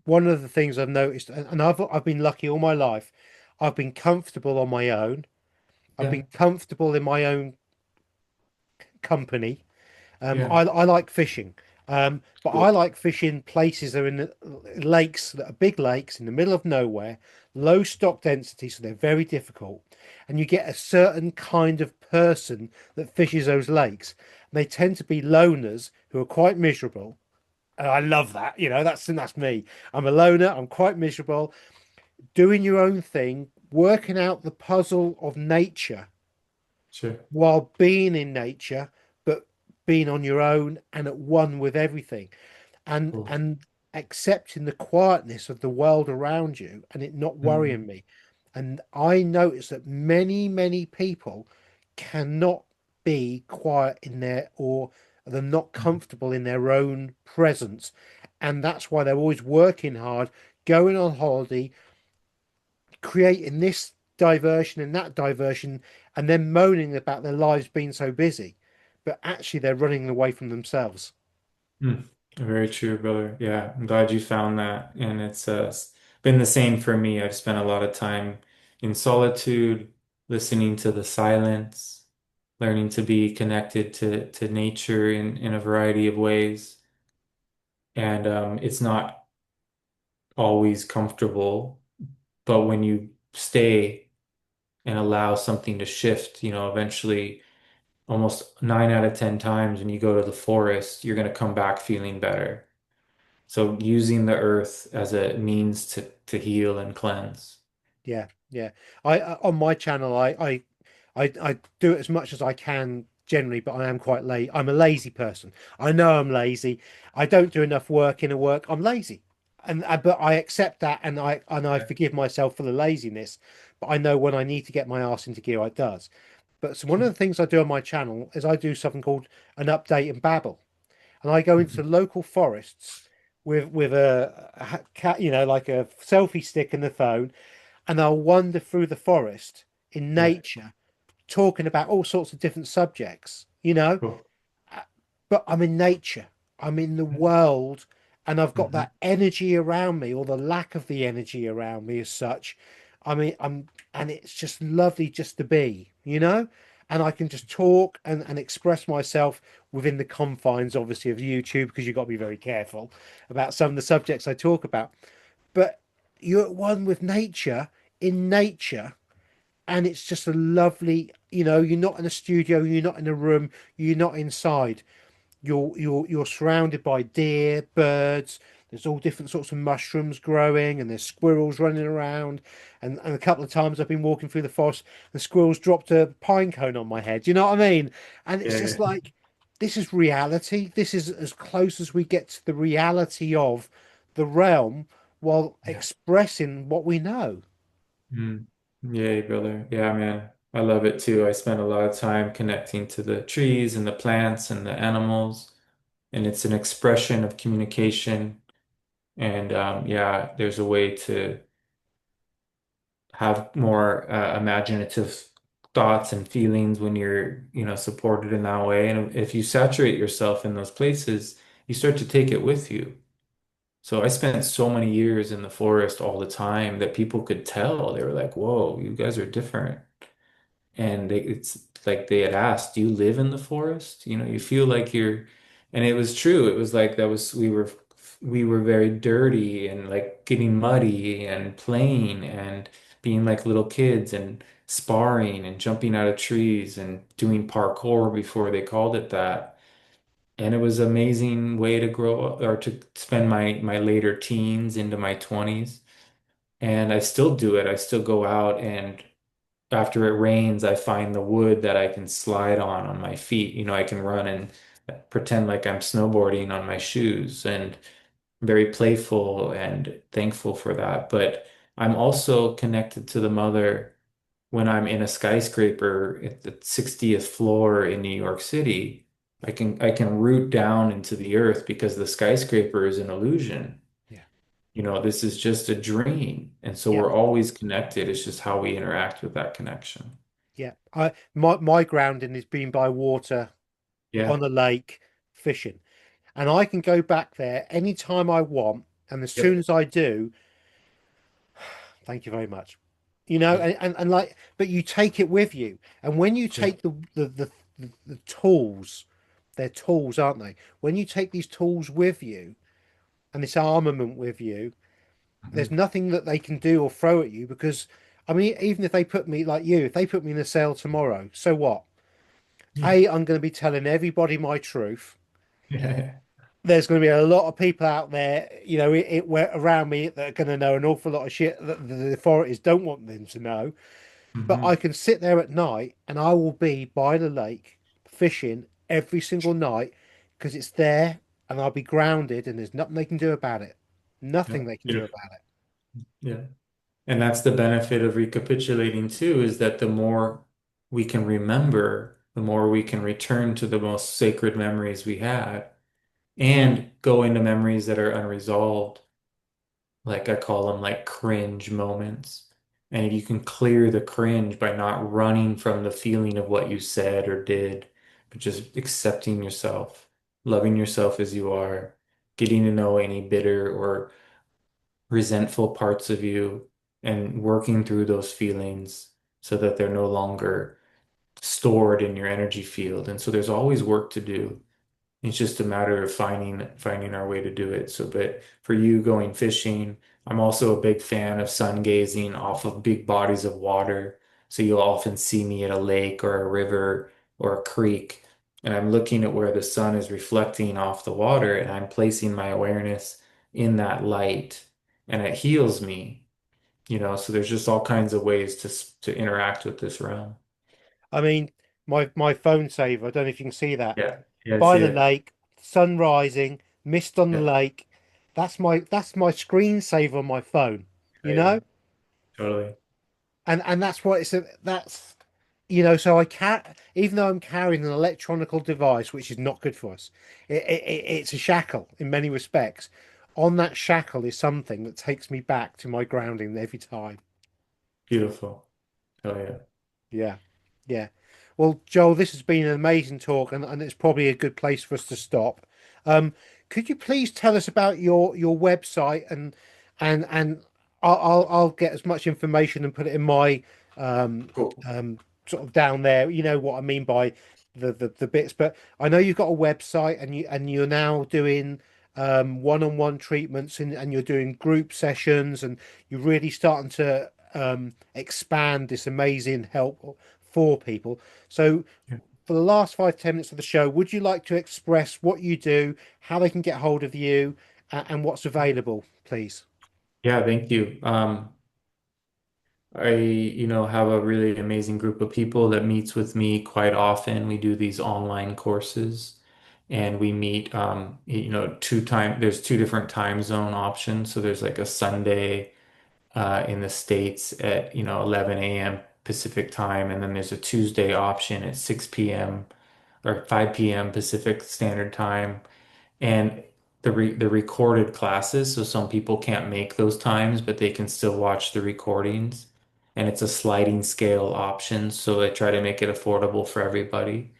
One of the things I've noticed, and I've been lucky all my life, I've been comfortable on my own. I've Yeah, been comfortable in my own company. yeah, I like fishing, but I cool. like fishing places that are in the lakes that are big lakes in the middle of nowhere, low stock density, so they're very difficult. And you get a certain kind of person that fishes those lakes. And they tend to be loners who are quite miserable. And I love that. That's me. I'm a loner. I'm quite miserable, doing your own thing, working out the puzzle of nature Sure. while being in nature, but being on your own and at one with everything, and Cool. and accepting the quietness of the world around you and it not Mm, worrying me. And I notice that many people cannot be quiet in their, or they're not mm, comfortable in their own presence. And that's why they're always working hard, going on holiday, creating this diversion and that diversion, and then moaning about their lives being so busy. But actually, they're running away from themselves. mm. Very true, brother. Yeah, I'm glad you found that. And it's been the same for me. I've spent a lot of time in solitude, listening to the silence, learning to be connected to nature in a variety of ways. And it's not always comfortable, but when you stay and allow something to shift, eventually almost 9 out of 10 times when you go to the forest, you're going to come back feeling better. So using the earth as a means to heal and cleanse. Yeah, yeah. On my channel, I do it as much as I can generally, but I am quite late. I'm a lazy person. I know I'm lazy. I don't do enough work in a work. I'm lazy, and but I accept that, and I Yeah. forgive myself for the laziness. But I know when I need to get my ass into gear, I does. But so one of the things I do on my channel is I do something called an update and babble, and I go into local forests with a cat, like a selfie stick and the phone, and I'll wander through the forest in Yeah. nature, talking about all sorts of different subjects. Cool. But I'm in nature, I'm in the world, and I've got Mhm. that energy around me, or the lack of the energy around me as such. I mean, and it's just lovely just to be, and I can just talk and express myself within the confines, obviously, of YouTube, because you've got to be very careful about some of the subjects I talk about. But you're at one with nature, in nature, and it's just a lovely, you're not in a studio, you're not in a room, you're not inside. You're surrounded by deer, birds. There's all different sorts of mushrooms growing, and there's squirrels running around. And a couple of times I've been walking through the forest, the squirrels dropped a pine cone on my head. You know what I mean? And it's Yeah, just yeah. like, this is reality. This is as close as we get to the reality of the realm, while Yeah. expressing what we know. Mm. Yay, brother. Yeah, man. I love it too. I spend a lot of time connecting to the trees and the plants and the animals, and it's an expression of communication. And yeah, there's a way to have more imaginative thoughts and feelings when you're, supported in that way. And if you saturate yourself in those places, you start to take it with you. So I spent so many years in the forest all the time that people could tell. They were like, "Whoa, you guys are different." And it's like they had asked, "Do you live in the forest?" You feel like you're, and it was true. It was like that was we were very dirty and like getting muddy and playing and being like little kids and sparring and jumping out of trees and doing parkour before they called it that. And it was an amazing way to grow up or to spend my later teens into my 20s. And I still do it. I still go out and after it rains, I find the wood that I can slide on my feet. I can run and pretend like I'm snowboarding on my shoes and I'm very playful and thankful for that. But I'm also connected to the mother when I'm in a skyscraper at the 60th floor in New York City. I can root down into the earth because the skyscraper is an illusion. Yeah. This is just a dream. And so Yeah. we're always connected. It's just how we interact with that connection. Yeah. My grounding is being by water Yeah. on a lake fishing. And I can go back there anytime I want. And as soon Yep. as I do, thank you very much. You know, Yeah. and like, but you take it with you. And when you Yeah. take the tools, they're tools, aren't they? When you take these tools with you and this armament with you, there's Mhm. nothing that they can do or throw at you because, I mean, even if they put me like you, if they put me in a cell tomorrow, so what? Yeah. I'm going to be telling everybody my truth. Yeah. There's going to be a lot of people out there, around me that are going to know an awful lot of shit that the authorities don't want them to know. But I Hmm. can sit there at night and I will be by the lake fishing every single night because it's there and I'll be grounded and there's nothing they can do about it. Yeah. Nothing they can do Beautiful. about it. Yeah. And that's the benefit of recapitulating too, is that the more we can remember, the more we can return to the most sacred memories we had and go into memories that are unresolved. Like I call them like cringe moments. And if you can clear the cringe by not running from the feeling of what you said or did, but just accepting yourself, loving yourself as you are, getting to know any bitter or resentful parts of you, and working through those feelings so that they're no longer stored in your energy field. And so there's always work to do. It's just a matter of finding our way to do it. So, but for you going fishing, I'm also a big fan of sun gazing off of big bodies of water. So you'll often see me at a lake or a river or a creek, and I'm looking at where the sun is reflecting off the water, and I'm placing my awareness in that light, and it heals me, So there's just all kinds of ways to interact with this realm. I mean, my phone saver, I don't know if you can see that. Yeah, yeah, I By see the it. lake, sun rising, mist on the Yeah, lake. That's my screensaver on my phone, you yeah, know? totally. And that's what it's a, that's so I can't, even though I'm carrying an electronical device, which is not good for us, it's a shackle in many respects. On that shackle is something that takes me back to my grounding every time. Beautiful. Oh yeah. Yeah, yeah. Well, Joel, this has been an amazing talk, and it's probably a good place for us to stop. Um, could you please tell us about your website, and I'll get as much information and put it in my um, Cool. sort of down there. You know what I mean by the bits, but I know you've got a website, and you're now doing one-on-one treatments, and you're doing group sessions, and you're really starting to expand this amazing help for people. So, Yeah. for the last 5, 10 minutes of the show, would you like to express what you do, how they can get hold of you, and what's available, please? Yeah, thank you. I have a really amazing group of people that meets with me quite often. We do these online courses and we meet, there's two different time zone options. So there's like a Sunday, in the States at, 11 a.m. Pacific time. And then there's a Tuesday option at 6 p.m. or 5 p.m. Pacific Standard Time. And the recorded classes, so some people can't make those times, but they can still watch the recordings. And it's a sliding scale option, so I try to make it affordable for everybody.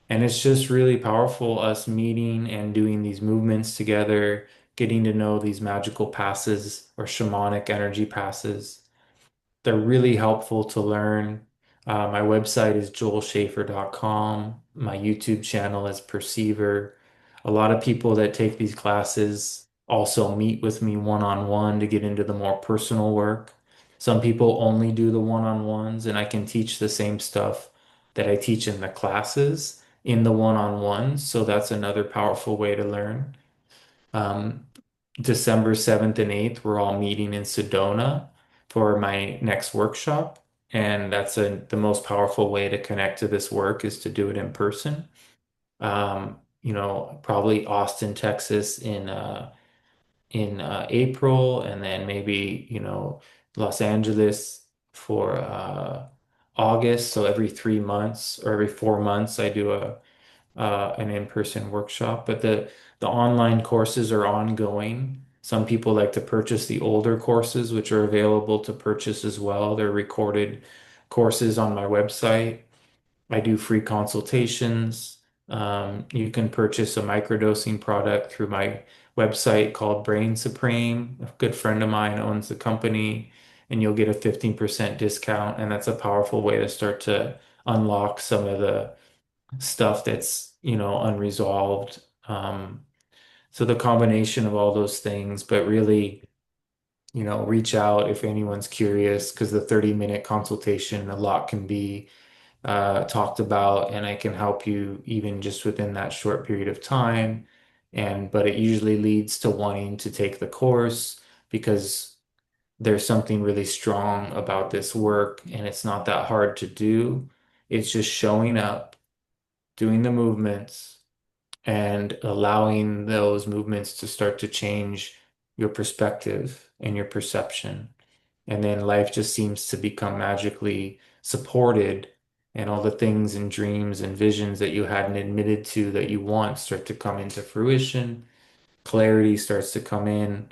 And it's just really powerful us meeting and doing these movements together, getting to know these magical passes or shamanic energy passes. They're really helpful to learn. My website is joelschafer.com. My YouTube channel is Perceiver. A lot of people that take these classes also meet with me one-on-one to get into the more personal work. Some people only do the one-on-ones, and I can teach the same stuff that I teach in the classes in the one-on-ones. So that's another powerful way to learn. Um, December 7th and 8th, we're all meeting in Sedona for my next workshop. And that's the most powerful way to connect to this work is to do it in person. Probably Austin, Texas in April, and then maybe, Los Angeles for August. So every 3 months or every 4 months, I do an in-person workshop, but the online courses are ongoing. Some people like to purchase the older courses, which are available to purchase as well. They're recorded courses on my website. I do free consultations. You can purchase a microdosing product through my website called Brain Supreme. A good friend of mine owns the company, and you'll get a 15% discount. And that's a powerful way to start to unlock some of the stuff that's, unresolved. So the combination of all those things, but really, reach out if anyone's curious, because the 30-minute consultation, a lot can be talked about, and I can help you even just within that short period of time. But it usually leads to wanting to take the course because there's something really strong about this work, and it's not that hard to do. It's just showing up, doing the movements and allowing those movements to start to change your perspective and your perception. And then life just seems to become magically supported, and all the things and dreams and visions that you hadn't admitted to that you want start to come into fruition. Clarity starts to come in,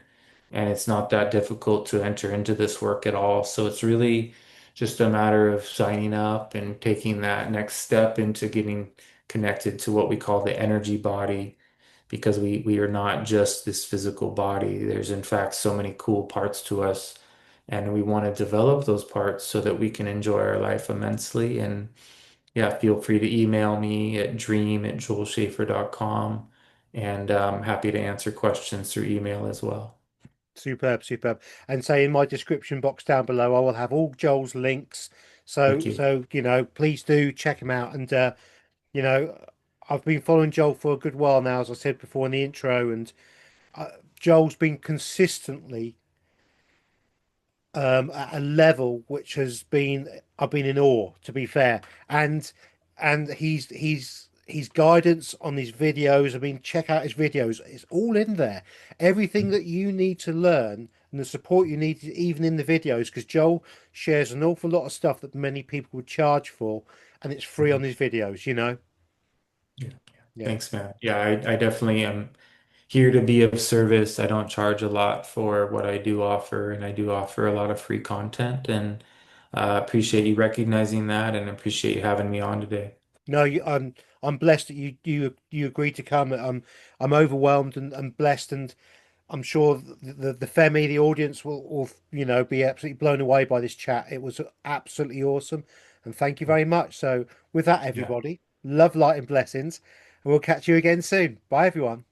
and it's not that difficult to enter into this work at all. So it's really just a matter of signing up and taking that next step into getting connected to what we call the energy body, because we are not just this physical body. There's in fact so many cool parts to us, and we want to develop those parts so that we can enjoy our life immensely. And yeah, feel free to email me at dream@joelschafer.com, and I'm happy to answer questions through email as well. Superb, superb. And say in my description box down below, I will have all Joel's links. Thank So, you. so please do check him out. And you know, I've been following Joel for a good while now, as I said before in the intro, and uh, Joel's been consistently at a level which has been I've been in awe, to be fair. And his guidance on his videos, I mean, check out his videos, it's all in there. Everything that you need to learn and the support you need, even in the videos, because Joel shares an awful lot of stuff that many people would charge for, and it's free on Mhm. his videos. Yeah. Yeah. Thanks, man. Yeah, I definitely am here to be of service. I don't charge a lot for what I do offer, and I do offer a lot of free content. And appreciate you recognizing that, and appreciate you having me on today. No, I'm blessed that you agreed to come. I'm overwhelmed and blessed, and I'm sure the Femi, the audience will be absolutely blown away by this chat. It was absolutely awesome, and thank you very much. So with that, Yeah. everybody, love, light, and blessings, and we'll catch you again soon. Bye, everyone.